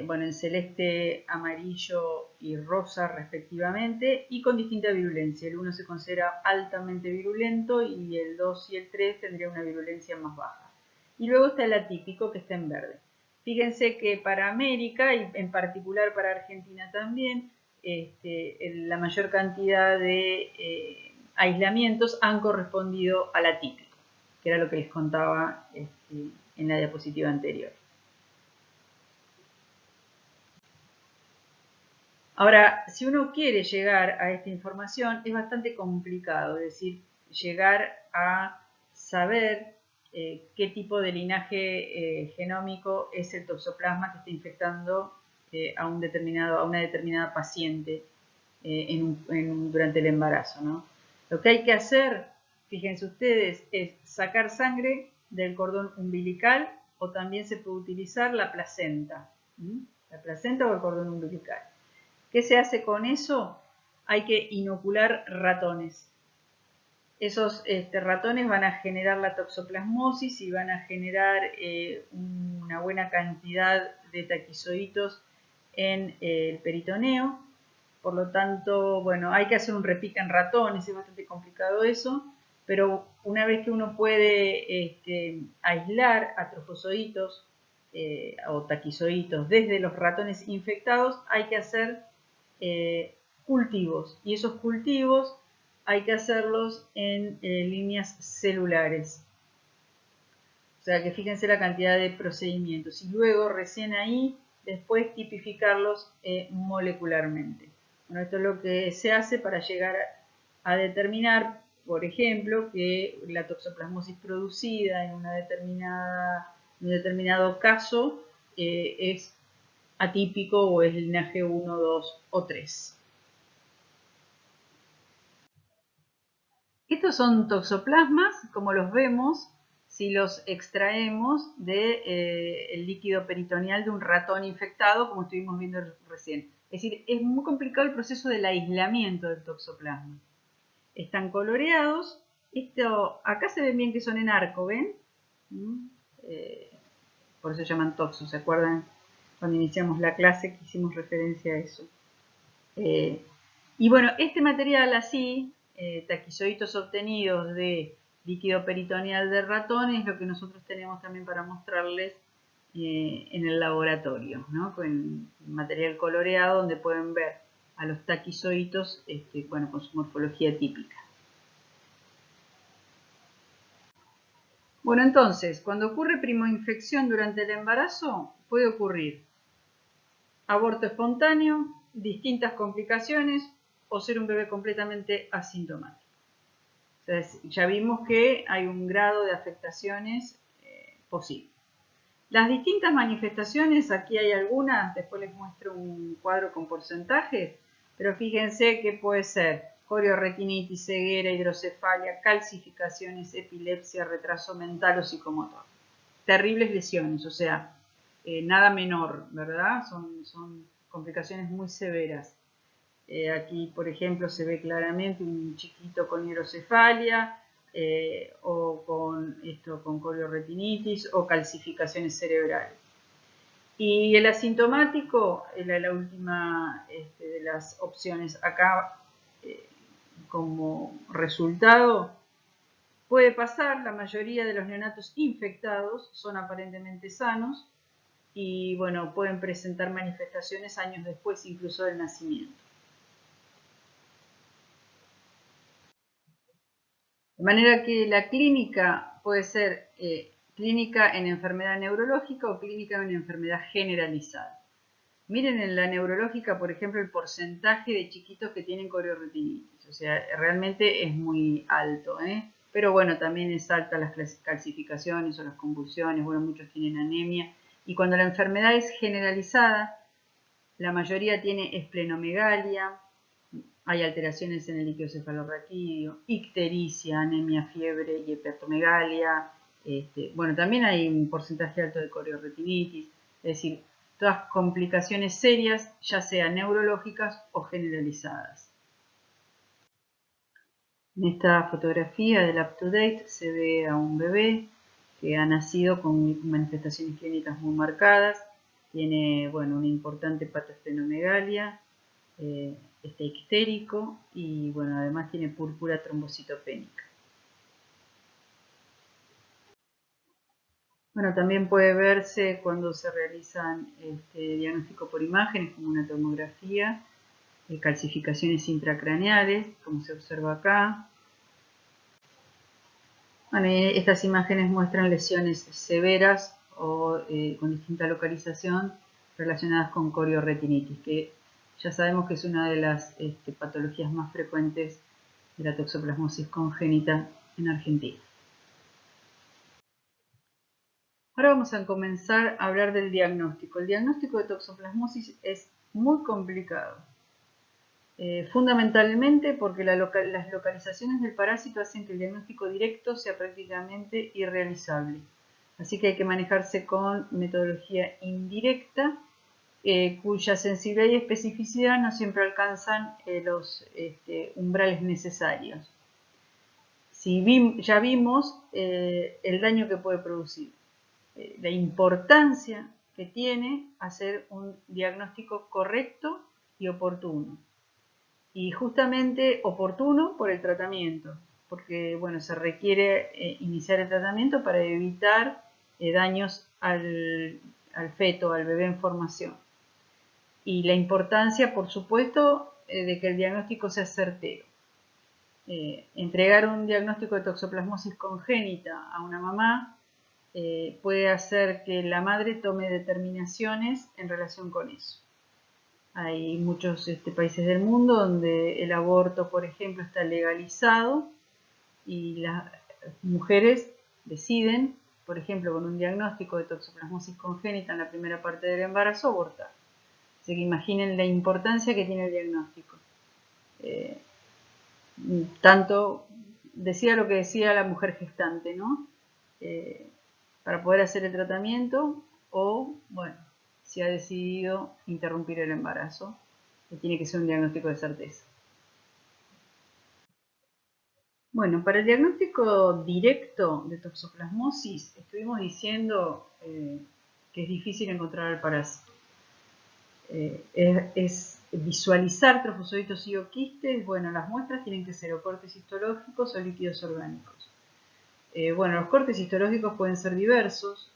bueno, en celeste, amarillo y rosa respectivamente, y con distinta virulencia. El 1 se considera altamente virulento y el 2 y el 3 tendría una virulencia más baja. Y luego está el atípico, que está en verde. Fíjense que para América, y en particular para Argentina también, la mayor cantidad de aislamientos han correspondido al atípico, que era lo que les contaba en la diapositiva anterior. Ahora, si uno quiere llegar a esta información, es bastante complicado, es decir, llegar a saber qué tipo de linaje genómico es el toxoplasma que está infectando a una determinada paciente durante el embarazo, ¿no? Lo que hay que hacer, fíjense ustedes, es sacar sangre del cordón umbilical, o también se puede utilizar la placenta, la placenta o el cordón umbilical. ¿Qué se hace con eso? Hay que inocular ratones. Esos ratones van a generar la toxoplasmosis y van a generar una buena cantidad de taquizoitos en el peritoneo. Por lo tanto, bueno, hay que hacer un repique en ratones, es bastante complicado eso, pero una vez que uno puede aislar a trofozoitos o taquizoitos desde los ratones infectados, hay que hacer cultivos, y esos cultivos hay que hacerlos en líneas celulares. O sea que fíjense la cantidad de procedimientos, y luego recién ahí después tipificarlos molecularmente. Bueno, esto es lo que se hace para llegar a determinar, por ejemplo, que la toxoplasmosis producida en un determinado caso es atípico o es linaje 1, 2 o 3. Estos son toxoplasmas, como los vemos si los extraemos del líquido peritoneal de un ratón infectado, como estuvimos viendo recién. Es decir, es muy complicado el proceso del aislamiento del toxoplasma. Están coloreados. Acá se ven bien que son en arco, ¿ven? Por eso se llaman toxos, ¿se acuerdan? Cuando iniciamos la clase que hicimos referencia a eso. Y bueno, este material así, taquizoitos obtenidos de líquido peritoneal de ratón, es lo que nosotros tenemos también para mostrarles en el laboratorio, ¿no? Con material coloreado donde pueden ver a los taquizoitos bueno, con su morfología típica. Bueno, entonces, cuando ocurre primoinfección durante el embarazo, puede ocurrir aborto espontáneo, distintas complicaciones o ser un bebé completamente asintomático. Entonces, ya vimos que hay un grado de afectaciones posible. Las distintas manifestaciones, aquí hay algunas, después les muestro un cuadro con porcentajes, pero fíjense que puede ser corioretinitis, ceguera, hidrocefalia, calcificaciones, epilepsia, retraso mental o psicomotor. Terribles lesiones, o sea, nada menor, ¿verdad? Son complicaciones muy severas. Aquí, por ejemplo, se ve claramente un chiquito con hidrocefalia o con corioretinitis o calcificaciones cerebrales. Y el asintomático, la última de las opciones acá como resultado, puede pasar. La mayoría de los neonatos infectados son aparentemente sanos y bueno, pueden presentar manifestaciones años después, incluso del nacimiento. De manera que la clínica puede ser clínica en enfermedad neurológica o clínica en enfermedad generalizada. Miren en la neurológica, por ejemplo, el porcentaje de chiquitos que tienen corioretinitis. O sea, realmente es muy alto, pero bueno, también es alta las calcificaciones o las convulsiones. Bueno, muchos tienen anemia. Y cuando la enfermedad es generalizada, la mayoría tiene esplenomegalia, hay alteraciones en el líquido cefalorraquídeo, ictericia, anemia, fiebre y hepatomegalia. Bueno, también hay un porcentaje alto de corioretinitis, es decir, todas complicaciones serias, ya sean neurológicas o generalizadas. En esta fotografía del up-to-date se ve a un bebé que ha nacido con manifestaciones clínicas muy marcadas. Tiene, bueno, una importante patosplenomegalia, está ictérico y, bueno, además tiene púrpura trombocitopénica. Bueno, también puede verse cuando se realizan diagnóstico por imágenes, como una tomografía, calcificaciones intracraneales, como se observa acá. Bueno, estas imágenes muestran lesiones severas o con distinta localización relacionadas con corioretinitis, que ya sabemos que es una de las patologías más frecuentes de la toxoplasmosis congénita en Argentina. Ahora vamos a comenzar a hablar del diagnóstico. El diagnóstico de toxoplasmosis es muy complicado. Fundamentalmente porque las localizaciones del parásito hacen que el diagnóstico directo sea prácticamente irrealizable. Así que hay que manejarse con metodología indirecta, cuya sensibilidad y especificidad no siempre alcanzan los umbrales necesarios. Ya vimos el daño que puede producir, la importancia que tiene hacer un diagnóstico correcto y oportuno. Y justamente oportuno por el tratamiento, porque bueno, se requiere iniciar el tratamiento para evitar daños al feto, al bebé en formación. Y la importancia, por supuesto, de que el diagnóstico sea certero. Entregar un diagnóstico de toxoplasmosis congénita a una mamá puede hacer que la madre tome determinaciones en relación con eso. Hay muchos países del mundo donde el aborto, por ejemplo, está legalizado y las mujeres deciden, por ejemplo, con un diagnóstico de toxoplasmosis congénita en la primera parte del embarazo, abortar. Así que imaginen la importancia que tiene el diagnóstico. Tanto decía lo que decía la mujer gestante, ¿no? Para poder hacer el tratamiento o, bueno, si ha decidido interrumpir el embarazo, tiene que ser un diagnóstico de certeza. Bueno, para el diagnóstico directo de toxoplasmosis estuvimos diciendo que es difícil encontrar el parásito. Es visualizar trofosoditos y o quistes. Bueno, las muestras tienen que ser o cortes histológicos o líquidos orgánicos. Bueno, los cortes histológicos pueden ser diversos,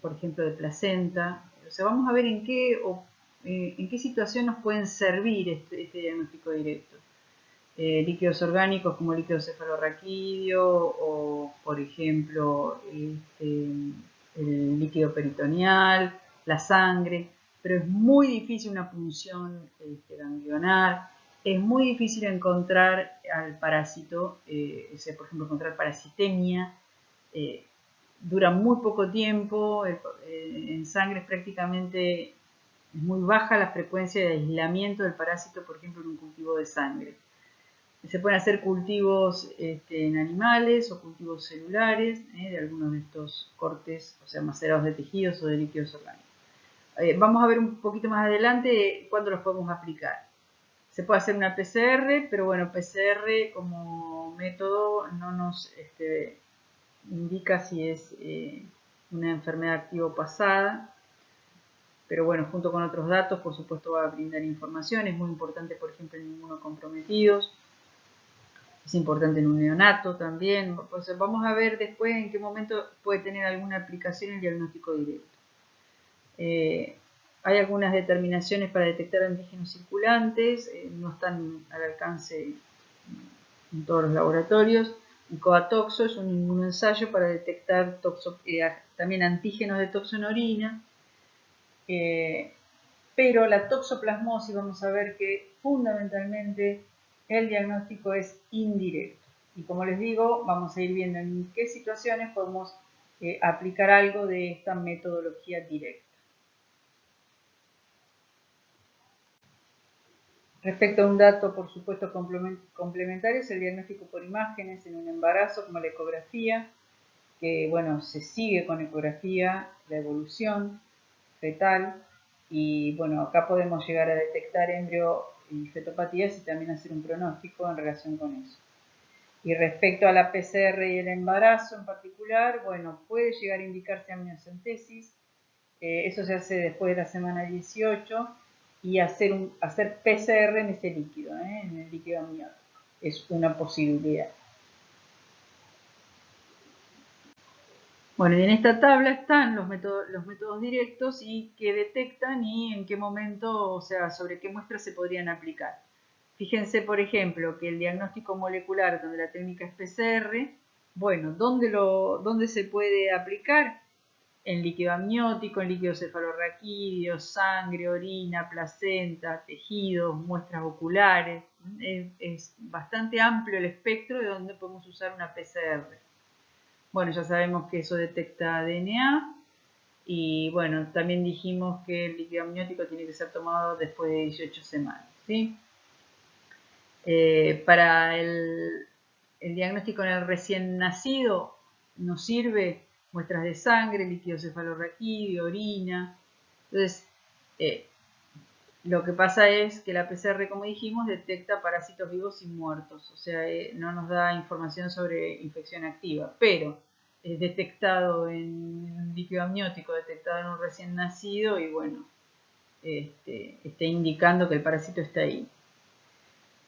por ejemplo de placenta. O sea, vamos a ver en qué situación nos pueden servir este diagnóstico directo. Líquidos orgánicos como líquido cefalorraquídeo o, por ejemplo, el líquido peritoneal, la sangre, pero es muy difícil una punción ganglionar, es muy difícil encontrar al parásito, por ejemplo, encontrar parasitemia, dura muy poco tiempo, en sangre es prácticamente muy baja la frecuencia de aislamiento del parásito, por ejemplo, en un cultivo de sangre. Se pueden hacer cultivos en animales o cultivos celulares de algunos de estos cortes, o sea, macerados de tejidos o de líquidos orgánicos. Vamos a ver un poquito más adelante cuándo los podemos aplicar. Se puede hacer una PCR, pero bueno, PCR como método no nos indica si es una enfermedad activa o pasada, pero bueno, junto con otros datos, por supuesto, va a brindar información. Es muy importante, por ejemplo, en inmunocomprometidos. Es importante en un neonato también. Entonces, vamos a ver después en qué momento puede tener alguna aplicación el diagnóstico directo. Hay algunas determinaciones para detectar antígenos circulantes, no están al alcance en todos los laboratorios. El COATOXO es un inmunoensayo para detectar también antígenos de toxo en orina. Pero la toxoplasmosis, vamos a ver que fundamentalmente el diagnóstico es indirecto. Y como les digo, vamos a ir viendo en qué situaciones podemos aplicar algo de esta metodología directa. Respecto a un dato, por supuesto, complementario, es el diagnóstico por imágenes en un embarazo, como la ecografía, que, bueno, se sigue con ecografía, la evolución fetal, y, bueno, acá podemos llegar a detectar embrio y fetopatías y también hacer un pronóstico en relación con eso. Y respecto a la PCR y el embarazo en particular, bueno, puede llegar a indicarse amniocentesis. Eso se hace después de la semana 18 y hacer PCR en ese líquido, en el líquido amniótico. Es una posibilidad. Bueno, y en esta tabla están los métodos directos y qué detectan y en qué momento, o sea, sobre qué muestras se podrían aplicar. Fíjense, por ejemplo, que el diagnóstico molecular, donde la técnica es PCR, bueno, ¿dónde se puede aplicar? En líquido amniótico, en líquido cefalorraquídeo, sangre, orina, placenta, tejidos, muestras oculares. Es bastante amplio el espectro de donde podemos usar una PCR. Bueno, ya sabemos que eso detecta DNA y bueno, también dijimos que el líquido amniótico tiene que ser tomado después de 18 semanas, ¿sí? Para el diagnóstico en el recién nacido nos sirve muestras de sangre, líquido cefalorraquídeo, orina. Entonces, lo que pasa es que la PCR, como dijimos, detecta parásitos vivos y muertos, o sea, no nos da información sobre infección activa, pero es detectado en un líquido amniótico, detectado en un recién nacido y bueno, está indicando que el parásito está ahí.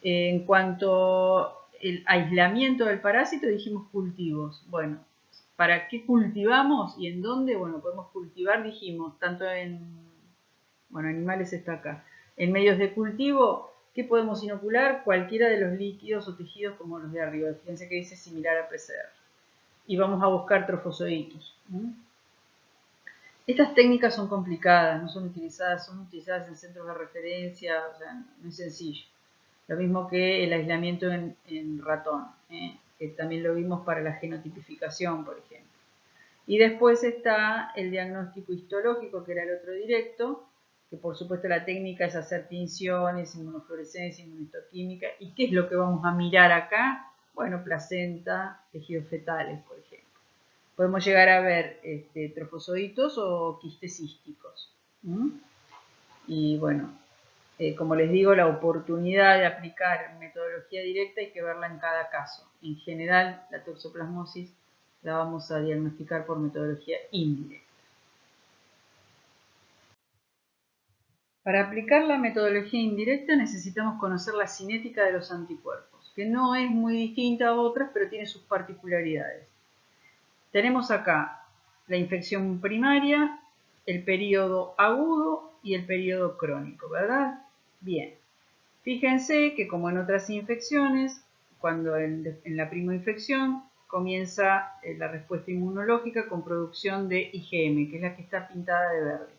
En cuanto al aislamiento del parásito, dijimos cultivos. Bueno, ¿para qué cultivamos y en dónde? Bueno, podemos cultivar, dijimos, tanto en, bueno, animales está acá. En medios de cultivo, ¿qué podemos inocular? Cualquiera de los líquidos o tejidos como los de arriba. Fíjense que dice similar a PCR. Y vamos a buscar trofozoitos. Estas técnicas son complicadas, no son utilizadas en centros de referencia, o sea, no es sencillo. Lo mismo que el aislamiento en ratón, que también lo vimos para la genotipificación, por ejemplo. Y después está el diagnóstico histológico, que era el otro directo, que por supuesto la técnica es hacer tinciones, inmunofluorescencia, inmunistoquímica. ¿Y qué es lo que vamos a mirar acá? Bueno, placenta, tejidos fetales, por ejemplo. Podemos llegar a ver trofozoitos o quistes císticos. Y bueno, como les digo, la oportunidad de aplicar metodología directa hay que verla en cada caso. En general, la toxoplasmosis la vamos a diagnosticar por metodología indirecta. Para aplicar la metodología indirecta necesitamos conocer la cinética de los anticuerpos, que no es muy distinta a otras, pero tiene sus particularidades. Tenemos acá la infección primaria, el periodo agudo y el periodo crónico, ¿verdad? Bien. Fíjense que como en otras infecciones, cuando en la primoinfección comienza la respuesta inmunológica con producción de IgM, que es la que está pintada de verde.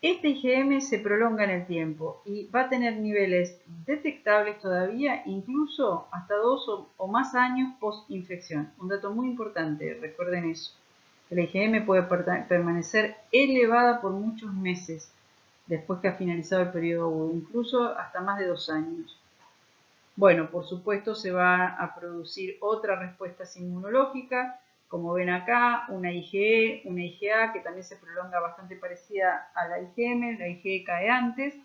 Este IgM se prolonga en el tiempo y va a tener niveles detectables todavía, incluso hasta 2 o más años post-infección. Un dato muy importante, recuerden eso. La IgM puede permanecer elevada por muchos meses después que ha finalizado el periodo agudo, incluso hasta más de 2 años. Bueno, por supuesto se va a producir otra respuesta inmunológica, como ven acá, una IgE, una IgA, que también se prolonga bastante parecida a la IgM, la IgE cae antes,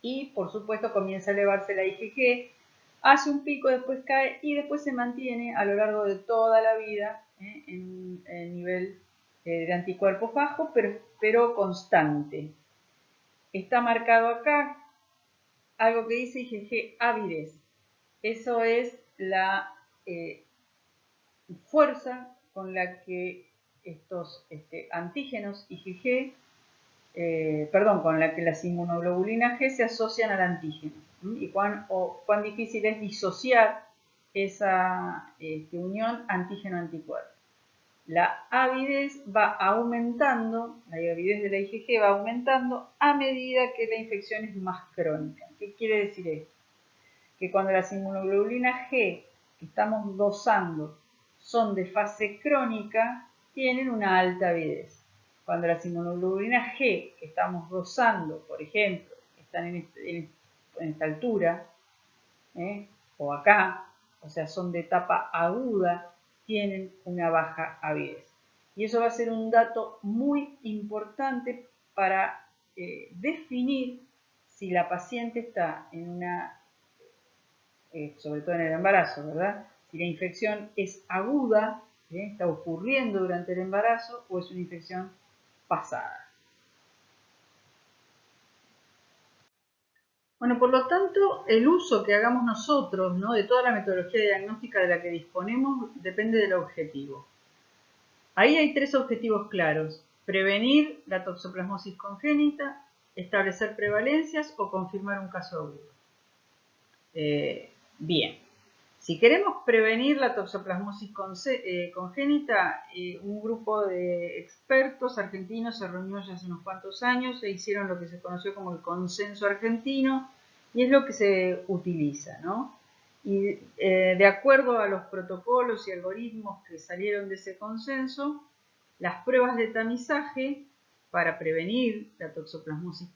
y por supuesto comienza a elevarse la IgG, hace un pico, después cae y después se mantiene a lo largo de toda la vida en un nivel de anticuerpos bajo, pero constante. Está marcado acá algo que dice IgG avidez. Eso es la fuerza con la que estos antígenos IgG, con la que las inmunoglobulinas G se asocian al antígeno. Y cuán difícil es disociar esa unión antígeno-anticuerpo. La avidez va aumentando, la avidez de la IgG va aumentando a medida que la infección es más crónica. ¿Qué quiere decir esto? Que cuando las inmunoglobulinas G que estamos dosando son de fase crónica, tienen una alta avidez. Cuando las inmunoglobulinas G que estamos dosando, por ejemplo, están en esta altura, o acá, o sea, son de etapa aguda, tienen una baja avidez. Y eso va a ser un dato muy importante para definir si la paciente está en una, sobre todo en el embarazo, ¿verdad? si la infección es aguda, está ocurriendo durante el embarazo, o es una infección pasada. Bueno, por lo tanto, el uso que hagamos nosotros, ¿no?, de toda la metodología diagnóstica de la que disponemos depende del objetivo. Ahí hay 3 objetivos claros: prevenir la toxoplasmosis congénita, establecer prevalencias o confirmar un caso agudo. Bien, si queremos prevenir la toxoplasmosis congénita, un grupo de expertos argentinos se reunió ya hace unos cuantos años e hicieron lo que se conoció como el consenso argentino, y es lo que se utiliza, ¿no? Y de acuerdo a los protocolos y algoritmos que salieron de ese consenso, las pruebas de tamizaje para prevenir la toxoplasmosis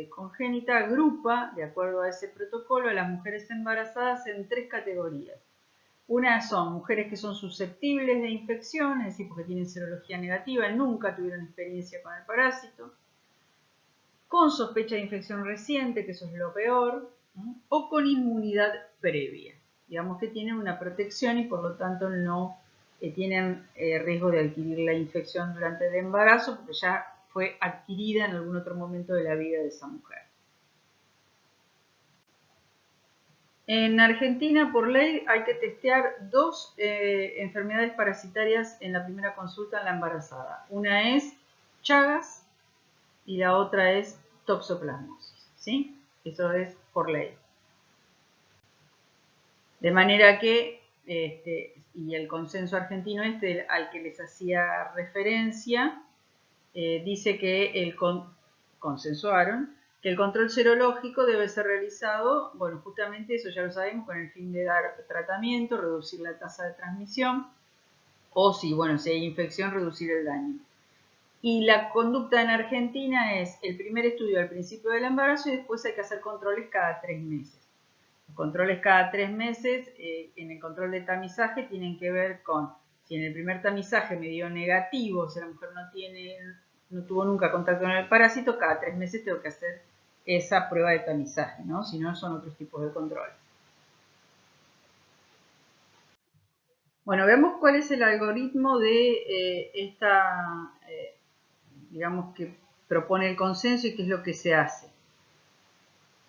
congénita agrupa, de acuerdo a ese protocolo, a las mujeres embarazadas en 3 categorías. Una son mujeres que son susceptibles de infección, es decir, porque tienen serología negativa, nunca tuvieron experiencia con el parásito, con sospecha de infección reciente, que eso es lo peor, o con inmunidad previa. Digamos que tienen una protección y por lo tanto no tienen riesgo de adquirir la infección durante el embarazo, porque ya fue adquirida en algún otro momento de la vida de esa mujer. En Argentina, por ley, hay que testear 2 enfermedades parasitarias en la primera consulta en la embarazada. Una es Chagas y la otra es toxoplasmosis, ¿sí? Eso es por ley. De manera que, y el consenso argentino al que les hacía referencia, dice que consensuaron que el control serológico debe ser realizado, bueno, justamente eso ya lo sabemos, con el fin de dar tratamiento, reducir la tasa de transmisión, o si hay infección, reducir el daño. Y la conducta en Argentina es el primer estudio al principio del embarazo y después hay que hacer controles cada 3 meses. Los controles cada 3 meses en el control de tamizaje tienen que ver con si en el primer tamizaje me dio negativo, o sea, la mujer no tuvo nunca contacto con el parásito, cada 3 meses tengo que hacer esa prueba de tamizaje, ¿no? Si no, son otros tipos de control. Bueno, vemos cuál es el algoritmo de digamos, que propone el consenso y qué es lo que se hace.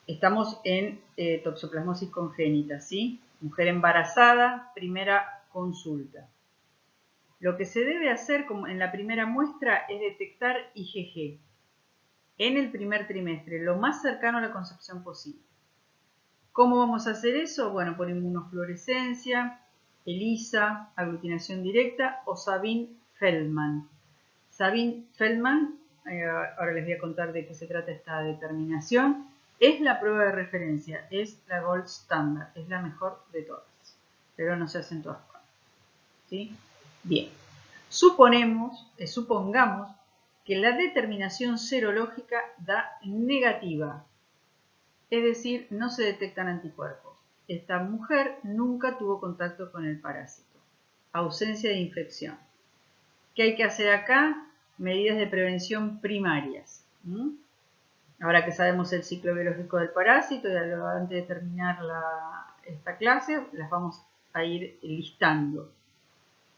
Estamos en toxoplasmosis congénita, ¿sí? Mujer embarazada, primera consulta. Lo que se debe hacer, como en la primera muestra, es detectar IgG en el primer trimestre, lo más cercano a la concepción posible. ¿Cómo vamos a hacer eso? Bueno, por inmunofluorescencia, ELISA, aglutinación directa o Sabin-Feldman. Sabin-Feldman, ahora les voy a contar de qué se trata esta determinación, es la prueba de referencia, es la gold standard, es la mejor de todas, pero no se hace en todas partes, ¿sí? Bien, supongamos que la determinación serológica da negativa, es decir, no se detectan anticuerpos. Esta mujer nunca tuvo contacto con el parásito. Ausencia de infección. ¿Qué hay que hacer acá? Medidas de prevención primarias. Ahora que sabemos el ciclo biológico del parásito, y antes de terminar esta clase, las vamos a ir listando.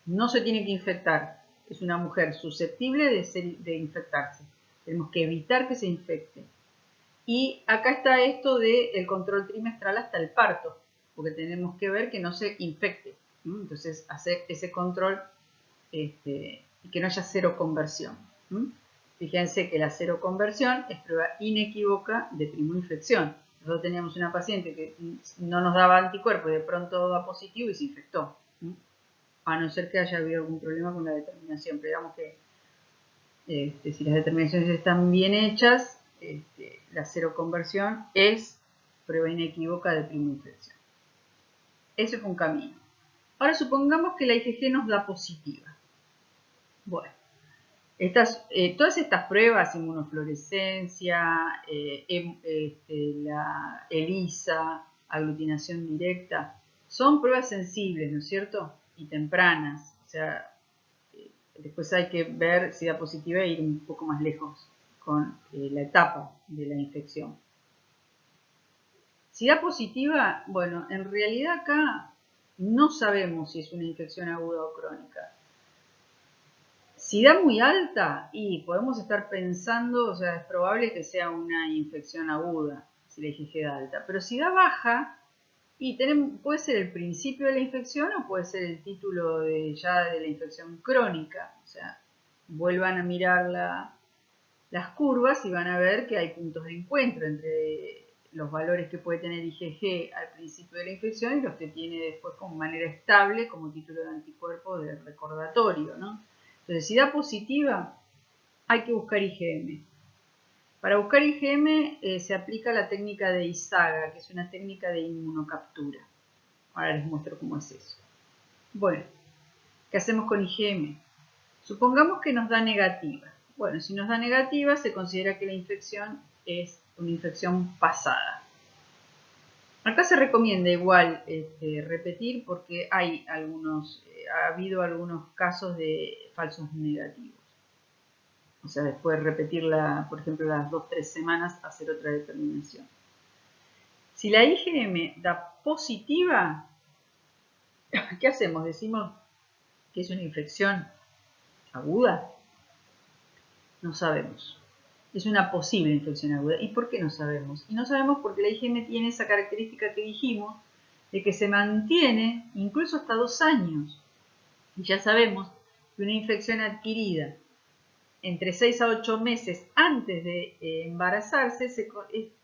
No se tiene que infectar. Es una mujer susceptible de infectarse. Tenemos que evitar que se infecte. Y acá está esto del control trimestral hasta el parto, porque tenemos que ver que no se infecte. Entonces, hacer ese control y que no haya seroconversión. Fíjense que la seroconversión es prueba inequívoca de primoinfección. Nosotros teníamos una paciente que no nos daba anticuerpos y de pronto da positivo y se infectó. A no ser que haya habido algún problema con la determinación. Pero digamos que si las determinaciones están bien hechas, la seroconversión es prueba inequívoca de primoinfección. Ese es un camino. Ahora supongamos que la IgG nos da positiva. Bueno, todas estas pruebas, inmunofluorescencia, la ELISA, aglutinación directa, son pruebas sensibles, ¿no es cierto? Y tempranas. O sea, después hay que ver si da positiva e ir un poco más lejos con la etapa de la infección. Si da positiva, bueno, en realidad acá no sabemos si es una infección aguda o crónica. Si da muy alta, y podemos estar pensando, o sea, es probable que sea una infección aguda, si la IgG da alta. Pero si da baja, y puede ser el principio de la infección o puede ser el título ya de la infección crónica. O sea, vuelvan a mirar las curvas y van a ver que hay puntos de encuentro entre los valores que puede tener IgG al principio de la infección y los que tiene después como manera estable como título de anticuerpo de recordatorio, ¿no? Entonces, si da positiva, hay que buscar IgM. Para buscar IgM se aplica la técnica de ISAGA, que es una técnica de inmunocaptura. Ahora les muestro cómo es eso. Bueno, ¿qué hacemos con IgM? Supongamos que nos da negativa. Bueno, si nos da negativa, se considera que la infección es una infección pasada. Acá se recomienda igual repetir porque ha habido algunos casos de falsos negativos. O sea, después de repetirla, por ejemplo, las 2-3 semanas, hacer otra determinación. Si la IgM da positiva, ¿qué hacemos? ¿Decimos que es una infección aguda? No sabemos. Es una posible infección aguda. ¿Y por qué no sabemos? Y no sabemos porque la IgM tiene esa característica que dijimos de que se mantiene incluso hasta 2 años. Y ya sabemos que una infección adquirida entre 6 a 8 meses antes de embarazarse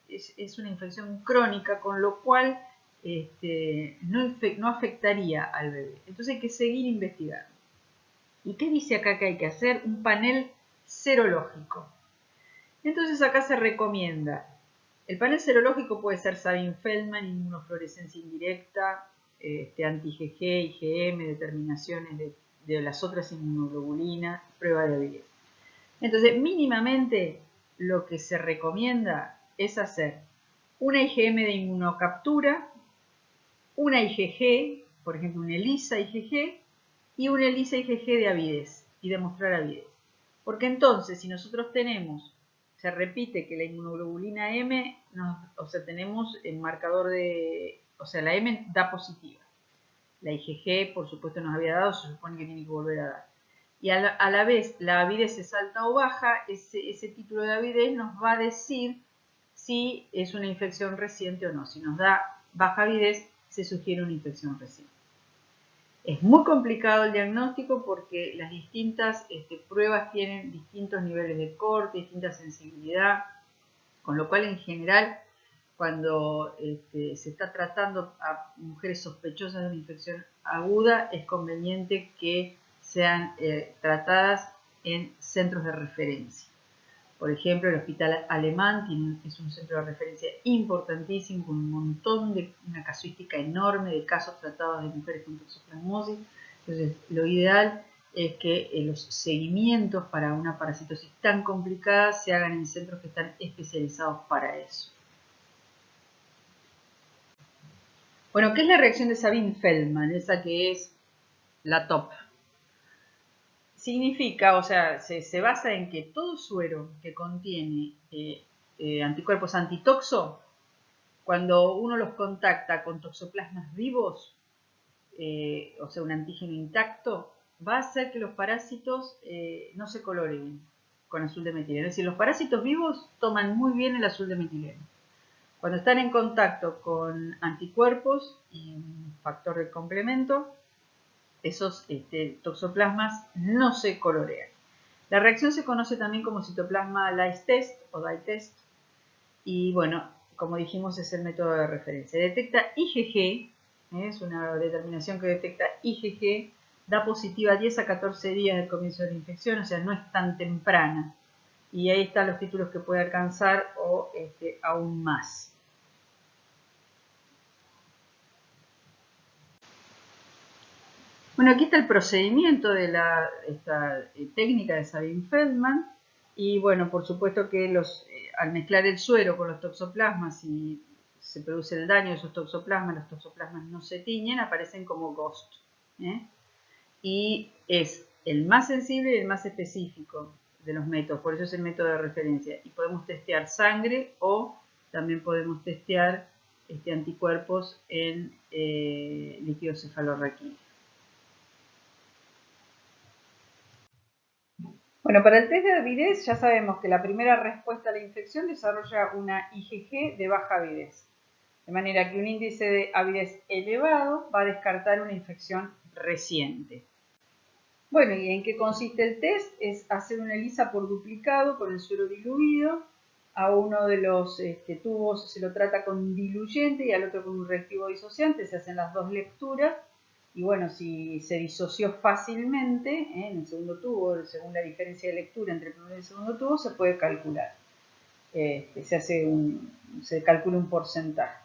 es una infección crónica, con lo cual no afectaría al bebé. Entonces hay que seguir investigando. ¿Y qué dice acá que hay que hacer? Un panel serológico. Entonces acá se recomienda, el panel serológico puede ser Sabin-Feldman, inmunofluorescencia indirecta, anti-IgG, IgM, determinaciones de las otras inmunoglobulinas, prueba de avidez. Entonces, mínimamente lo que se recomienda es hacer una IgM de inmunocaptura, una IgG, por ejemplo, un ELISA IgG y un ELISA IgG de avidez y demostrar avidez. Porque entonces, si nosotros se repite que la inmunoglobulina M, tenemos el marcador la M da positiva. La IgG, por supuesto, nos había dado, se supone que tiene que volver a dar. Y a la vez la avidez es alta o baja, ese título de avidez nos va a decir si es una infección reciente o no. Si nos da baja avidez, se sugiere una infección reciente. Es muy complicado el diagnóstico porque las distintas pruebas tienen distintos niveles de corte, distinta sensibilidad, con lo cual en general cuando se está tratando a mujeres sospechosas de una infección aguda, es conveniente que sean tratadas en centros de referencia. Por ejemplo, el Hospital Alemán es un centro de referencia importantísimo, con una casuística enorme de casos tratados de mujeres con toxoplasmosis. Entonces, lo ideal es que los seguimientos para una parasitosis tan complicada se hagan en centros que están especializados para eso. Bueno, ¿qué es la reacción de Sabin-Feldman? Esa que es la top. Significa, se basa en que todo suero que contiene anticuerpos antitoxo, cuando uno los contacta con toxoplasmas vivos, un antígeno intacto, va a hacer que los parásitos no se coloreen con azul de metileno. Es decir, los parásitos vivos toman muy bien el azul de metileno. Cuando están en contacto con anticuerpos y un factor de complemento, esos toxoplasmas no se colorean. La reacción se conoce también como citoplasma lyase test o dye test. Y bueno, como dijimos, es el método de referencia. Detecta IgG, es una determinación que detecta IgG, da positiva 10 a 14 días del comienzo de la infección, o sea, no es tan temprana. Y ahí están los títulos que puede alcanzar o aún más. Bueno, aquí está el procedimiento de esta técnica de Sabin-Feldman. Y bueno, por supuesto que al mezclar el suero con los toxoplasmas y se produce el daño de esos toxoplasmas, los toxoplasmas no se tiñen, aparecen como ghost. Y es el más sensible y el más específico de los métodos, por eso es el método de referencia. Y podemos testear sangre o también podemos testear anticuerpos en líquido cefalorraquídeo. Bueno, para el test de avidez ya sabemos que la primera respuesta a la infección desarrolla una IgG de baja avidez. De manera que un índice de avidez elevado va a descartar una infección reciente. Bueno, ¿y en qué consiste el test? Es hacer una ELISA por duplicado con el suero diluido. A uno de los tubos se lo trata con un diluyente y al otro con un reactivo disociante. Se hacen las dos lecturas. Y bueno, si se disoció fácilmente en el segundo tubo, según la diferencia de lectura entre el primer y el segundo tubo, se puede calcular. Se calcula un porcentaje.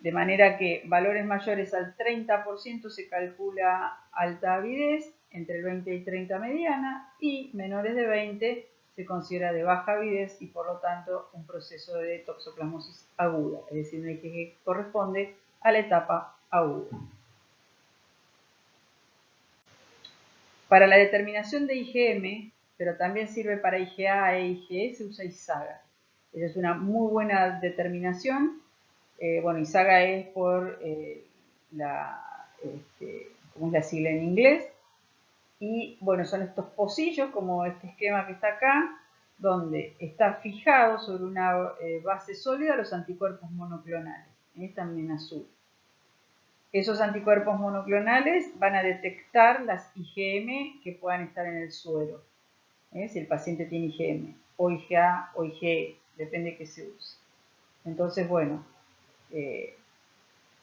De manera que valores mayores al 30% se calcula alta avidez, entre el 20 y 30 mediana, y menores de 20 se considera de baja avidez y por lo tanto un proceso de toxoplasmosis aguda, es decir, una IgG que corresponde a la etapa aguda. Para la determinación de IgM, pero también sirve para IgA e IgE, se usa ISAGA. Esa es una muy buena determinación. Bueno, ISAGA es por ¿cómo es la sigla en inglés? Y bueno, son estos pocillos, como este esquema que está acá, donde está fijado sobre una base sólida los anticuerpos monoclonales. Están en azul. Esos anticuerpos monoclonales van a detectar las IgM que puedan estar en el suero. Si el paciente tiene IgM, o IgA o IgE, depende de qué se use. Entonces, bueno,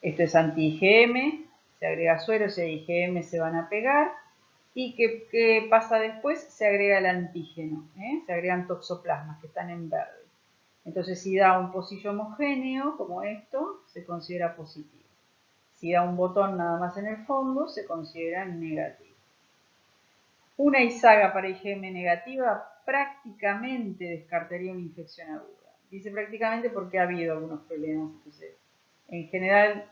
esto es anti-IgM, se agrega suero, si hay IgM se van a pegar. ¿Y qué pasa después? Se agrega el antígeno, se agregan toxoplasmas que están en verde. Entonces, si da un pocillo homogéneo, como esto, se considera positivo. Si da un botón nada más en el fondo, se considera negativo. Una ISAGA para IgM negativa prácticamente descartaría una infección aguda. Dice prácticamente porque ha habido algunos problemas. Entonces, en general,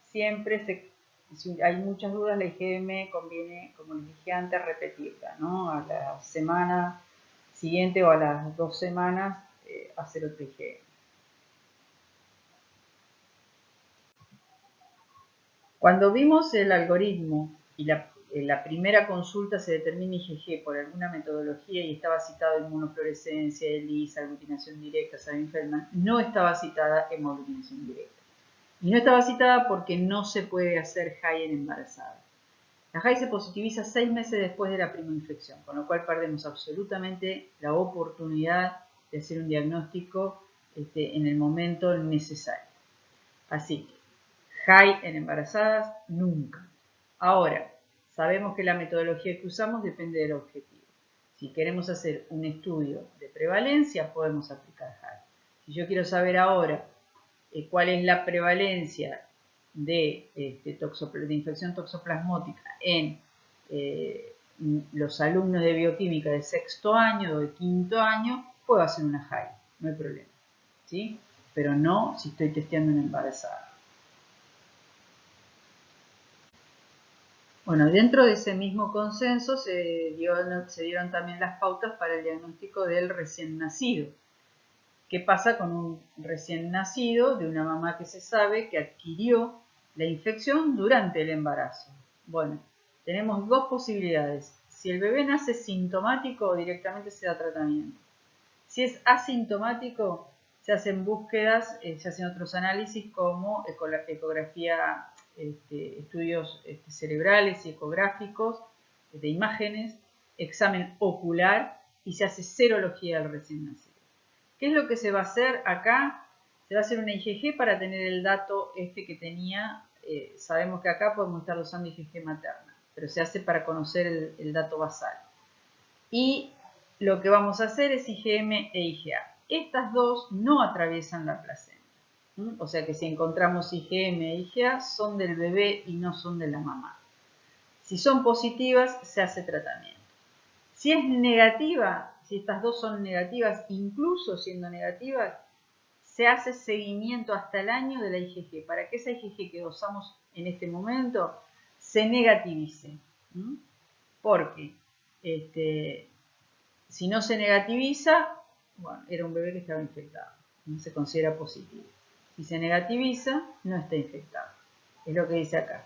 siempre si hay muchas dudas, la IgM conviene, como les dije antes, repetirla, ¿no? A la semana siguiente o a las 2 semanas hacer otra IgM. Cuando vimos el algoritmo y la primera consulta se determina IgG por alguna metodología y estaba citado inmunofluorescencia, ELISA, aglutinación directa, Sabin-Feldman, no estaba citada hemoaglutinación directa. Y no estaba citada porque no se puede hacer HAI en embarazada. La HAI se positiviza 6 meses después de la primera infección, con lo cual perdemos absolutamente la oportunidad de hacer un diagnóstico en el momento necesario. Así que HAI en embarazadas, nunca. Ahora, sabemos que la metodología que usamos depende del objetivo. Si queremos hacer un estudio de prevalencia, podemos aplicar HAI. Si yo quiero saber ahora cuál es la prevalencia de infección toxoplasmótica en los alumnos de bioquímica de sexto año o de quinto año, puedo hacer una HAI, no hay problema, ¿sí? Pero no si estoy testeando una embarazada. Bueno, dentro de ese mismo consenso se dieron también las pautas para el diagnóstico del recién nacido. ¿Qué pasa con un recién nacido de una mamá que se sabe que adquirió la infección durante el embarazo? Bueno, tenemos dos posibilidades. Si el bebé nace sintomático, directamente se da tratamiento. Si es asintomático, se hacen búsquedas, se hacen otros análisis como ecografía, estudios cerebrales y ecográficos de imágenes, examen ocular y se hace serología del recién nacido. ¿Qué es lo que se va a hacer acá? Se va a hacer una IgG para tener el dato que tenía. Sabemos que acá podemos estar usando IgG materna, pero se hace para conocer el dato basal. Y lo que vamos a hacer es IgM e IgA. Estas dos no atraviesan la placenta. O sea que si encontramos IgM e IgA son del bebé y no son de la mamá. Si son positivas, se hace tratamiento. Si es negativa, si estas dos son negativas, incluso siendo negativas, se hace seguimiento hasta el año de la IgG, para que esa IgG que dosamos en este momento se negativice. Porque si no se negativiza, bueno, era un bebé que estaba infectado, no se considera positivo. Si se negativiza, no está infectado. Es lo que dice acá.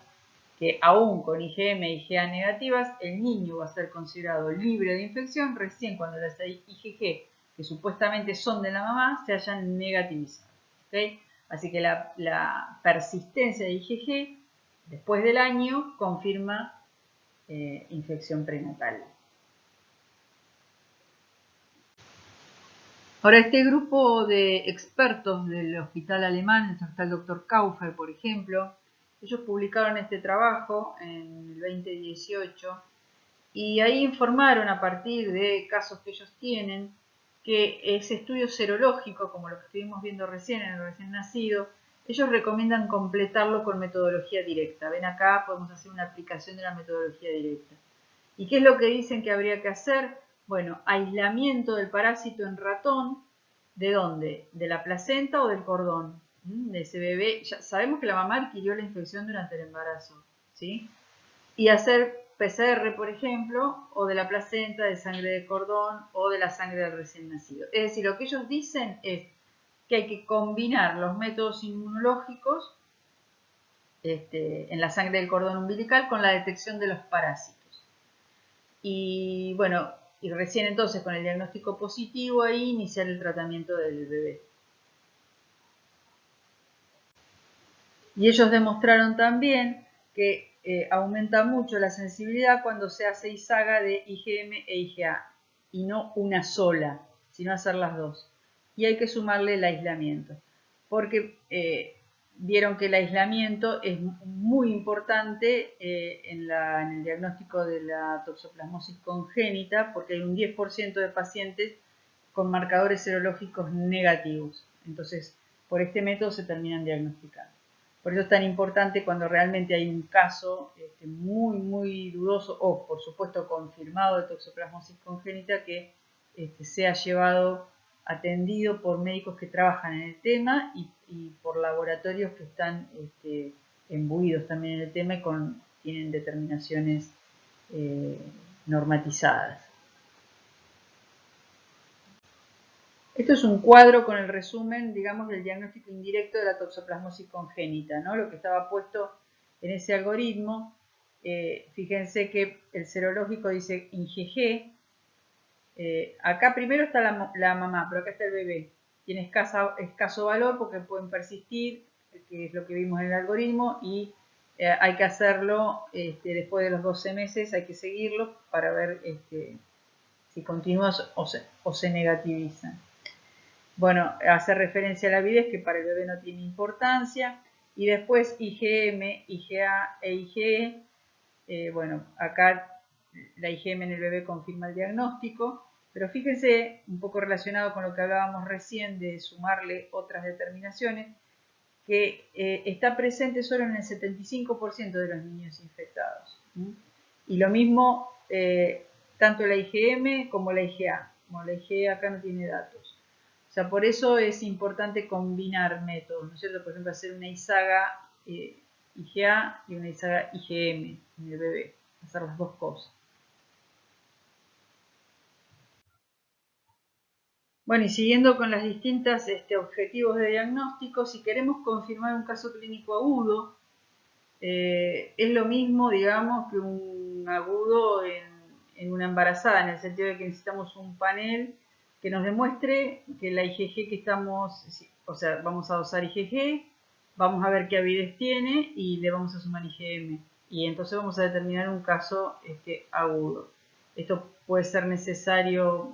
Que aún con IgM e IgA negativas, el niño va a ser considerado libre de infección recién cuando las IgG, que supuestamente son de la mamá, se hayan negativizado. ¿Okay? Así que la persistencia de IgG después del año confirma infección prenatal. Ahora, este grupo de expertos del hospital alemán, está el doctor Kaufer, por ejemplo, ellos publicaron este trabajo en el 2018 y ahí informaron a partir de casos que ellos tienen que ese estudio serológico, como lo que estuvimos viendo recién en el recién nacido, ellos recomiendan completarlo con metodología directa. Ven acá, podemos hacer una aplicación de la metodología directa. ¿Y qué es lo que dicen que habría que hacer? Bueno, aislamiento del parásito en ratón. ¿De dónde? ¿De la placenta o del cordón? De ese bebé. Ya sabemos que la mamá adquirió la infección durante el embarazo, ¿sí? Y hacer PCR, por ejemplo, o de la placenta, de sangre de cordón o de la sangre del recién nacido. Es decir, lo que ellos dicen es que hay que combinar los métodos inmunológicos en la sangre del cordón umbilical con la detección de los parásitos. Y bueno, y recién entonces con el diagnóstico positivo ahí iniciar el tratamiento del bebé. Y ellos demostraron también que aumenta mucho la sensibilidad cuando se hace ISAGA de IgM e IgA, y no una sola, sino hacer las dos. Y hay que sumarle el aislamiento, porque vieron que el aislamiento es muy importante en el diagnóstico de la toxoplasmosis congénita, porque hay un 10% de pacientes con marcadores serológicos negativos. Entonces, por este método se terminan diagnosticando. Por eso es tan importante cuando realmente hay un caso muy, muy dudoso o, por supuesto, confirmado de toxoplasmosis congénita que sea llevado atendido por médicos que trabajan en el tema y por laboratorios que están embuidos también en el tema y tienen determinaciones normatizadas. Esto es un cuadro con el resumen, digamos, del diagnóstico indirecto de la toxoplasmosis congénita, ¿no? Lo que estaba puesto en ese algoritmo. Fíjense que el serológico dice IgG. Acá primero está la mamá, pero acá está el bebé. Tiene escaso valor porque pueden persistir, que es lo que vimos en el algoritmo, y hay que hacerlo después de los 12 meses, hay que seguirlo para ver si continúa o se negativiza. Bueno, hace referencia a la avidez, que para el bebé no tiene importancia. Y después IgM, IgA e IgE. Bueno, acá la IgM en el bebé confirma el diagnóstico. Pero fíjense, un poco relacionado con lo que hablábamos recién de sumarle otras determinaciones, que está presente solo en el 75% de los niños infectados. Y lo mismo, tanto la IgM como la IgA. Como la IgE acá no tiene datos. O sea, por eso es importante combinar métodos, ¿no es cierto? Por ejemplo, hacer una ISAGA IgA y una ISAGA IgM en el bebé. Hacer las dos cosas. Bueno, y siguiendo con los distintos objetivos de diagnóstico, si queremos confirmar un caso clínico agudo, es lo mismo, digamos, que un agudo en una embarazada, en el sentido de que necesitamos un panel que nos demuestre que la IgG que estamos, o sea, vamos a dosar IgG, vamos a ver qué avidez tiene y le vamos a sumar IgM. Y entonces vamos a determinar un caso agudo. Esto puede ser necesario,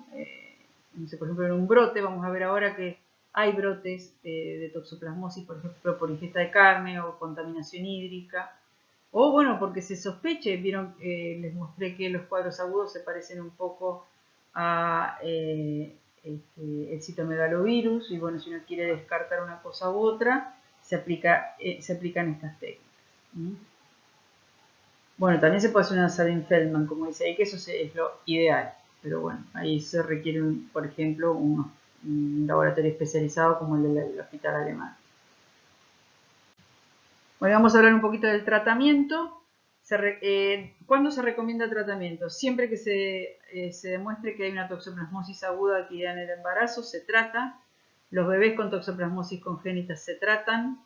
no sé, por ejemplo, en un brote. Vamos a ver ahora que hay brotes de toxoplasmosis, por ejemplo, por ingesta de carne o contaminación hídrica. O bueno, porque se sospeche, vieron, les mostré que los cuadros agudos se parecen un poco a el citomegalovirus, y bueno, si uno quiere descartar una cosa u otra, se aplican estas técnicas. Bueno, también se puede hacer una Sardin-Feldman, como dice ahí, que eso es lo ideal, pero bueno, ahí se requiere, por ejemplo, un laboratorio especializado como el del hospital alemán. Bueno, vamos a hablar un poquito del tratamiento. ¿Cuándo se recomienda tratamiento? Siempre que se demuestre que hay una toxoplasmosis aguda adquirida en el embarazo, se trata. Los bebés con toxoplasmosis congénita se tratan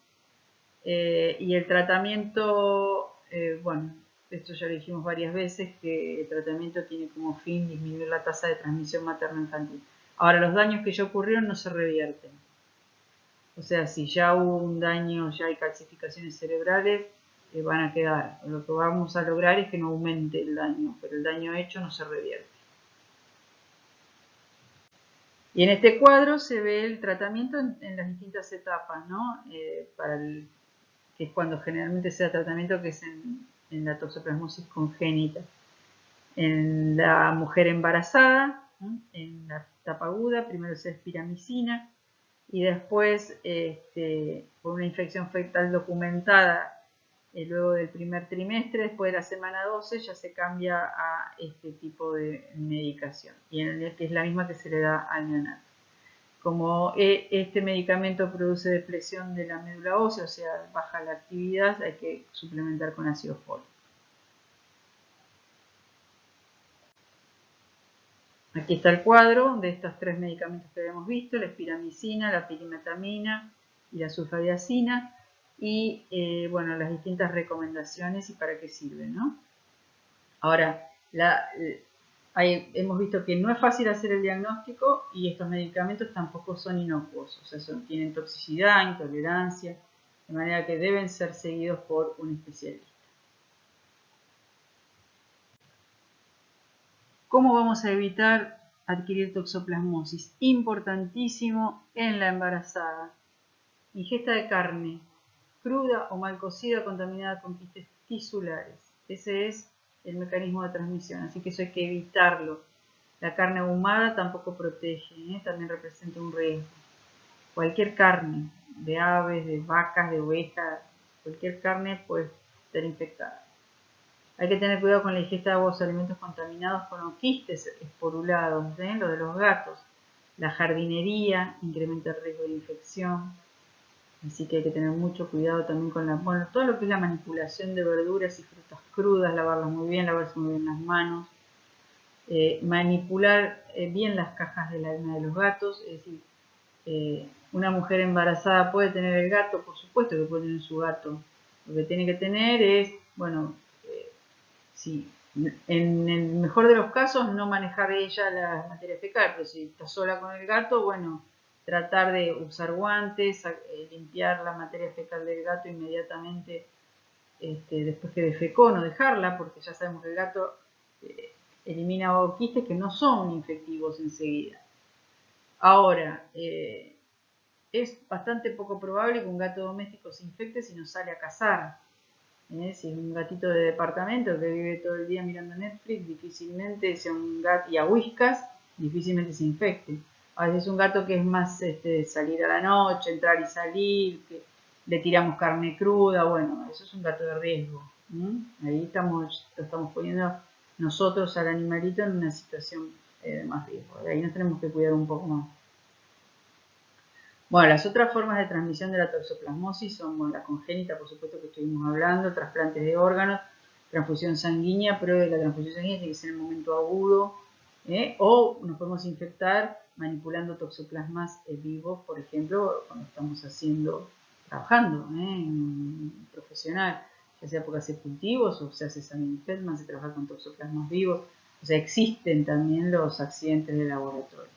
y el tratamiento, bueno, esto ya lo dijimos varias veces, que el tratamiento tiene como fin disminuir la tasa de transmisión materno-infantil. Ahora, los daños que ya ocurrieron no se revierten. O sea, si ya hubo un daño, ya hay calcificaciones cerebrales, van a quedar. Lo que vamos a lograr es que no aumente el daño, pero el daño hecho no se revierte. Y en este cuadro se ve el tratamiento en las distintas etapas, ¿no? Que es cuando generalmente se da tratamiento, que es en la toxoplasmosis congénita. En la mujer embarazada, ¿no? En la etapa aguda, primero se da espiramicina y después, por una infección fetal documentada luego del primer trimestre, después de la semana 12, ya se cambia a este tipo de medicación, y que es la misma que se le da al neonato. Como este medicamento produce depresión de la médula ósea, o sea, baja la actividad, hay que suplementar con ácido fólico. Aquí está el cuadro de estos tres medicamentos que habíamos visto: la espiramicina, la pirimetamina y la sulfadiazina, y bueno, las distintas recomendaciones y para qué sirven, ¿no? Ahora, hemos visto que no es fácil hacer el diagnóstico y estos medicamentos tampoco son inocuos, o sea, tienen toxicidad, intolerancia, de manera que deben ser seguidos por un especialista. ¿Cómo vamos a evitar adquirir toxoplasmosis? Importantísimo en la embarazada. Ingesta de carne cruda o mal cocida contaminada con quistes tisulares. Ese es el mecanismo de transmisión, así que eso hay que evitarlo. La carne ahumada tampoco protege, también representa un riesgo. Cualquier carne, de aves, de vacas, de ovejas, cualquier carne puede estar infectada. Hay que tener cuidado con la ingesta de aguas o alimentos contaminados con quistes esporulados, lo de los gatos. La jardinería incrementa el riesgo de infección, así que hay que tener mucho cuidado también con todo lo que es la manipulación de verduras y frutas crudas, lavarlas muy bien, lavarse muy bien las manos, manipular bien las cajas de la arena de los gatos, es decir, una mujer embarazada puede tener el gato, por supuesto que puede tener su gato. Lo que tiene que tener es, bueno, si en el mejor de los casos no manejar ella la materia fecal, pero si está sola con el gato, bueno, tratar de usar guantes, limpiar la materia fecal del gato inmediatamente después que defecó, no dejarla, porque ya sabemos que el gato elimina quistes que no son infectivos enseguida. Ahora, es bastante poco probable que un gato doméstico se infecte si no sale a cazar. Si es un gatito de departamento que vive todo el día mirando Netflix, difícilmente sea un gato, y a whiskas, difícilmente se infecte. A veces es un gato que es más salir a la noche, entrar y salir, que le tiramos carne cruda, bueno, eso es un gato de riesgo. Ahí lo estamos poniendo nosotros al animalito en una situación de más riesgo. Ahí nos tenemos que cuidar un poco más. Bueno, las otras formas de transmisión de la toxoplasmosis son la congénita, por supuesto que estuvimos hablando, trasplantes de órganos, transfusión sanguínea, pero la transfusión sanguínea tiene que ser en el momento agudo, o nos podemos infectar manipulando toxoplasmas vivos, por ejemplo, cuando estamos trabajando en profesional, ya sea porque hace cultivos o se hace Samin-Feldman, se trabaja con toxoplasmas vivos, o sea, existen también los accidentes de laboratorio.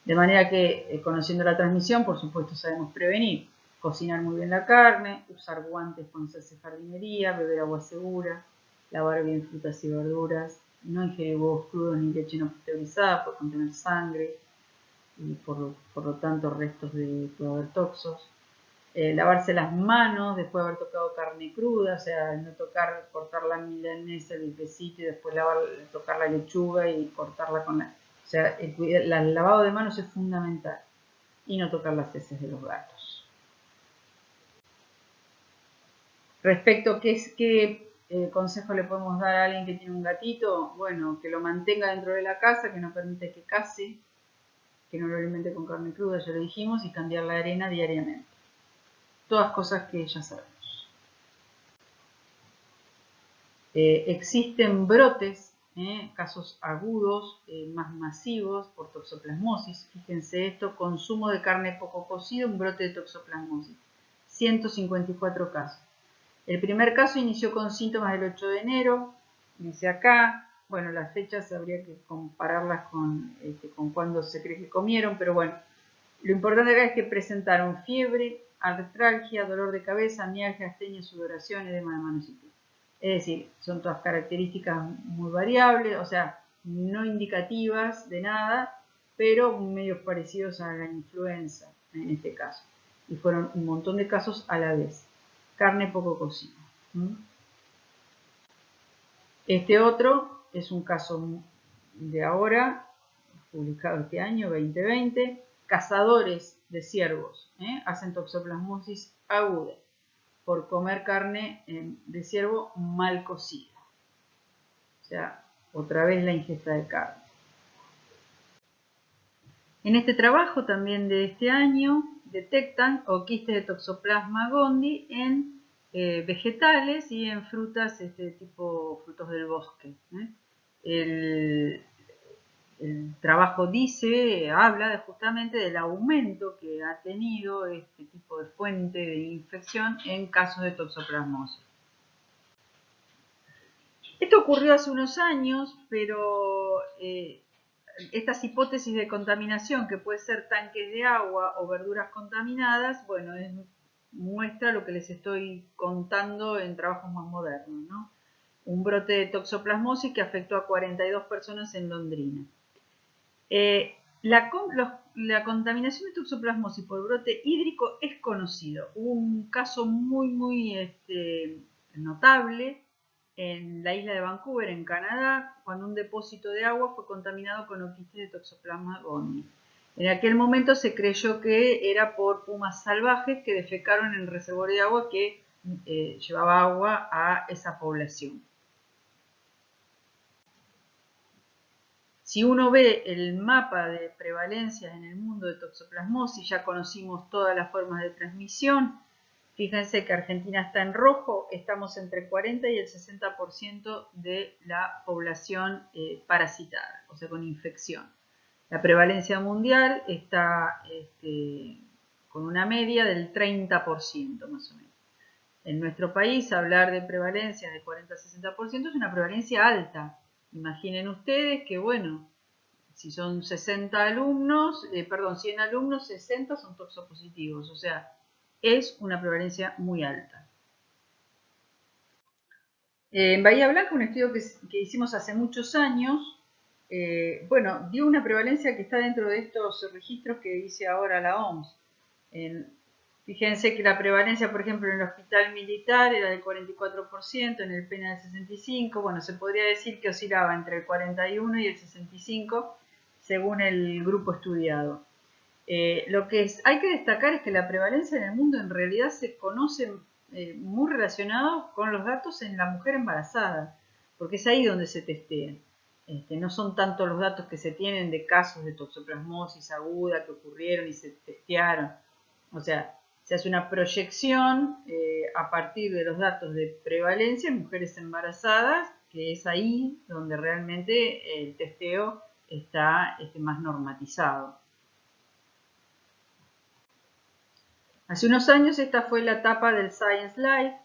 De manera que, conociendo la transmisión, por supuesto sabemos prevenir. Cocinar muy bien la carne, usar guantes cuando se hace jardinería, beber agua segura, lavar bien frutas y verduras, no ingerir huevos crudos ni leche no pasteurizada por contener sangre y por lo tanto restos puede haber toxos. Lavarse las manos después de haber tocado carne cruda, o sea, no cortar la milanesa, el bifecito y después tocar la lechuga y cortarla con la... O sea, el lavado de manos es fundamental. Y no tocar las heces de los gatos. Respecto a qué consejo le podemos dar a alguien que tiene un gatito, bueno, que lo mantenga dentro de la casa, que no permite que case, que no lo alimente con carne cruda, ya lo dijimos, y cambiar la arena diariamente. Todas cosas que ya sabemos. Existen brotes casos agudos más masivos por toxoplasmosis. Fíjense esto, consumo de carne poco cocida, un brote de toxoplasmosis. 154 casos. El primer caso inició con síntomas el 8 de enero, dice acá. Bueno, las fechas habría que compararlas con cuando se cree que comieron, pero bueno, lo importante acá es que presentaron fiebre, artralgia, dolor de cabeza, mialgia, astenia, sudoración, edema de manos y pies. Es decir, son todas características muy variables, o sea, no indicativas de nada, pero medios parecidos a la influenza en este caso. Y fueron un montón de casos a la vez. Carne poco cocida. Este otro es un caso de ahora, publicado este año, 2020. Cazadores de ciervos hacen toxoplasmosis aguda por comer carne de ciervo mal cocida. O sea, otra vez la ingesta de carne. En este trabajo también de este año detectan quistes de Toxoplasma gondii en vegetales y en frutas, tipo frutos del bosque. El trabajo habla justamente del aumento que ha tenido este tipo de fuente de infección en casos de toxoplasmosis. Esto ocurrió hace unos años, pero estas hipótesis de contaminación, que puede ser tanques de agua o verduras contaminadas, bueno, muestra lo que les estoy contando en trabajos más modernos, ¿no? Un brote de toxoplasmosis que afectó a 42 personas en Londrina. La contaminación de toxoplasmosis por brote hídrico es conocido. Hubo un caso muy notable en la isla de Vancouver, en Canadá, cuando un depósito de agua fue contaminado con oquistes de Toxoplasma gondii. En aquel momento se creyó que era por pumas salvajes que defecaron en el reservorio de agua que llevaba agua a esa población. Si uno ve el mapa de prevalencias en el mundo de toxoplasmosis, ya conocimos todas las formas de transmisión. Fíjense que Argentina está en rojo, estamos entre el 40 y el 60% de la población parasitada, o sea, con infección. La prevalencia mundial está con una media del 30% más o menos. En nuestro país, hablar de prevalencia de 40-60% es una prevalencia alta. Imaginen ustedes que, bueno, si son 60 alumnos, 100 alumnos, 60 son toxopositivos, o sea, es una prevalencia muy alta. En Bahía Blanca, un estudio que hicimos hace muchos años, dio una prevalencia que está dentro de estos registros que dice ahora la OMS. Fíjense que la prevalencia, por ejemplo, en el hospital militar era del 44%, en el PENA del 65%, bueno, se podría decir que oscilaba entre el 41 y el 65% según el grupo estudiado. Lo que hay que destacar es que la prevalencia en el mundo en realidad se conoce muy relacionado con los datos en la mujer embarazada, porque es ahí donde se testean. No son tanto los datos que se tienen de casos de toxoplasmosis aguda que ocurrieron y se testearon. O sea, se hace una proyección a partir de los datos de prevalencia en mujeres embarazadas, que es ahí donde realmente el testeo está más normatizado. Hace unos años esta fue la tapa del Science Life.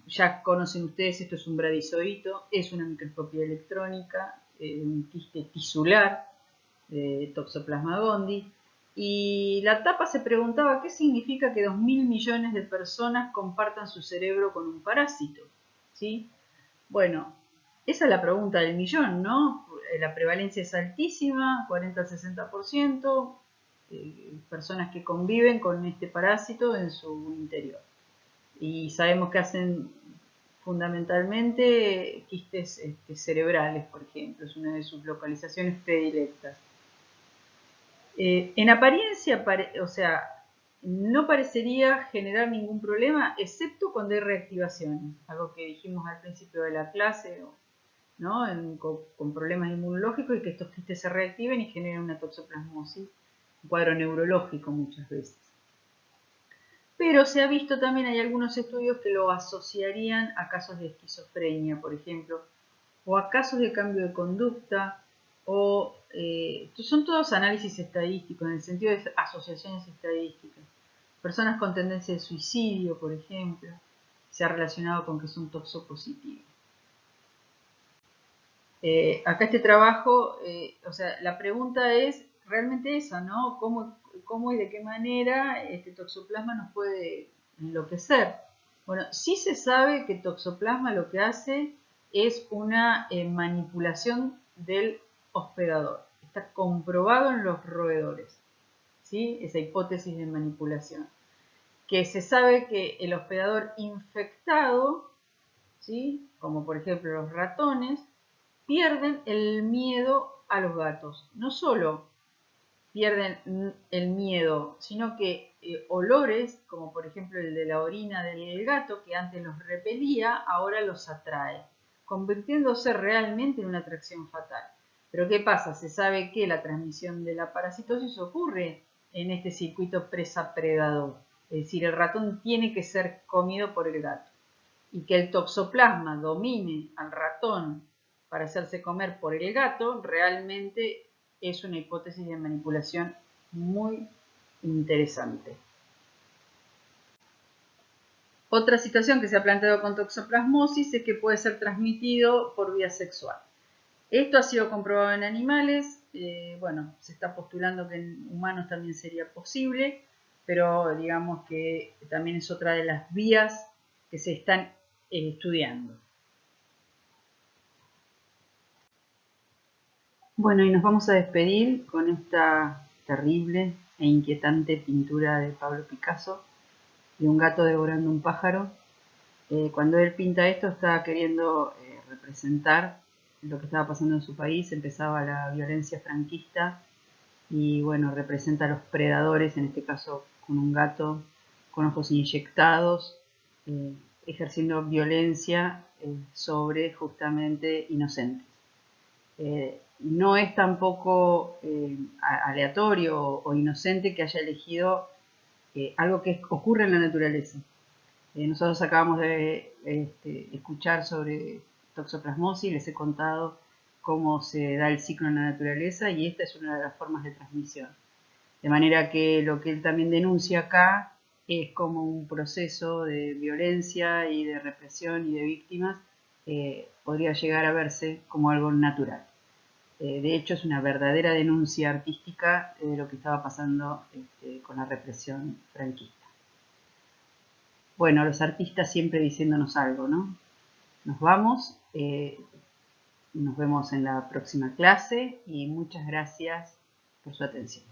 Ya conocen ustedes, esto es un bradizoito, es una microscopía electrónica, un quiste tisular de Toxoplasma gondii. Y la tapa se preguntaba qué significa que 2.000 millones de personas compartan su cerebro con un parásito. ¿Sí? Bueno, esa es la pregunta del millón, ¿no? La prevalencia es altísima, 40 al 60%. Personas que conviven con este parásito en su interior. Y sabemos que hacen fundamentalmente quistes cerebrales, por ejemplo, es una de sus localizaciones predilectas. En apariencia, no parecería generar ningún problema, excepto cuando hay reactivaciones, algo que dijimos al principio de la clase, ¿no? Con problemas inmunológicos y que estos quistes se reactiven y generen una toxoplasmosis, un cuadro neurológico muchas veces. Pero se ha visto, también hay algunos estudios que lo asociarían a casos de esquizofrenia, por ejemplo, o a casos de cambio de conducta, o son todos análisis estadísticos en el sentido de asociaciones estadísticas. Personas con tendencia de suicidio, por ejemplo, se ha relacionado con que son toxopositivos. Acá este trabajo, o sea, la pregunta es realmente esa, ¿no? ¿Cómo y de qué manera este toxoplasma nos puede enloquecer? Bueno, sí se sabe que toxoplasma lo que hace es una manipulación del hospedador. Está comprobado en los roedores, ¿sí? Esa hipótesis de manipulación. Que se sabe que el hospedador infectado, ¿sí? Como por ejemplo los ratones, pierden el miedo a los gatos. No solo pierden el miedo, sino que olores, como por ejemplo el de la orina del gato, que antes los repelía, ahora los atrae, convirtiéndose realmente en una atracción fatal. Pero ¿qué pasa? Se sabe que la transmisión de la parasitosis ocurre en este circuito presa-predador. Es decir, el ratón tiene que ser comido por el gato. Y que el toxoplasma domine al ratón para hacerse comer por el gato, realmente es una hipótesis de manipulación muy interesante. Otra situación que se ha planteado con toxoplasmosis es que puede ser transmitido por vía sexual. Esto ha sido comprobado en animales, bueno, se está postulando que en humanos también sería posible, pero digamos que también es otra de las vías que se están estudiando. Bueno, y nos vamos a despedir con esta terrible e inquietante pintura de Pablo Picasso, de un gato devorando un pájaro. Cuando él pinta esto está queriendo representar lo que estaba pasando en su país, empezaba la violencia franquista y bueno, representa a los predadores, en este caso con un gato con ojos inyectados, ejerciendo violencia sobre justamente inocentes. No es tampoco aleatorio o inocente que haya elegido algo que ocurre en la naturaleza. Nosotros acabamos de escuchar sobre toxoplasmosis, les he contado cómo se da el ciclo en la naturaleza y esta es una de las formas de transmisión. De manera que lo que él también denuncia acá es como un proceso de violencia y de represión y de víctimas podría llegar a verse como algo natural. De hecho, es una verdadera denuncia artística de lo que estaba pasando con la represión franquista. Bueno, los artistas siempre diciéndonos algo, ¿no? Nos vamos, nos vemos en la próxima clase y muchas gracias por su atención.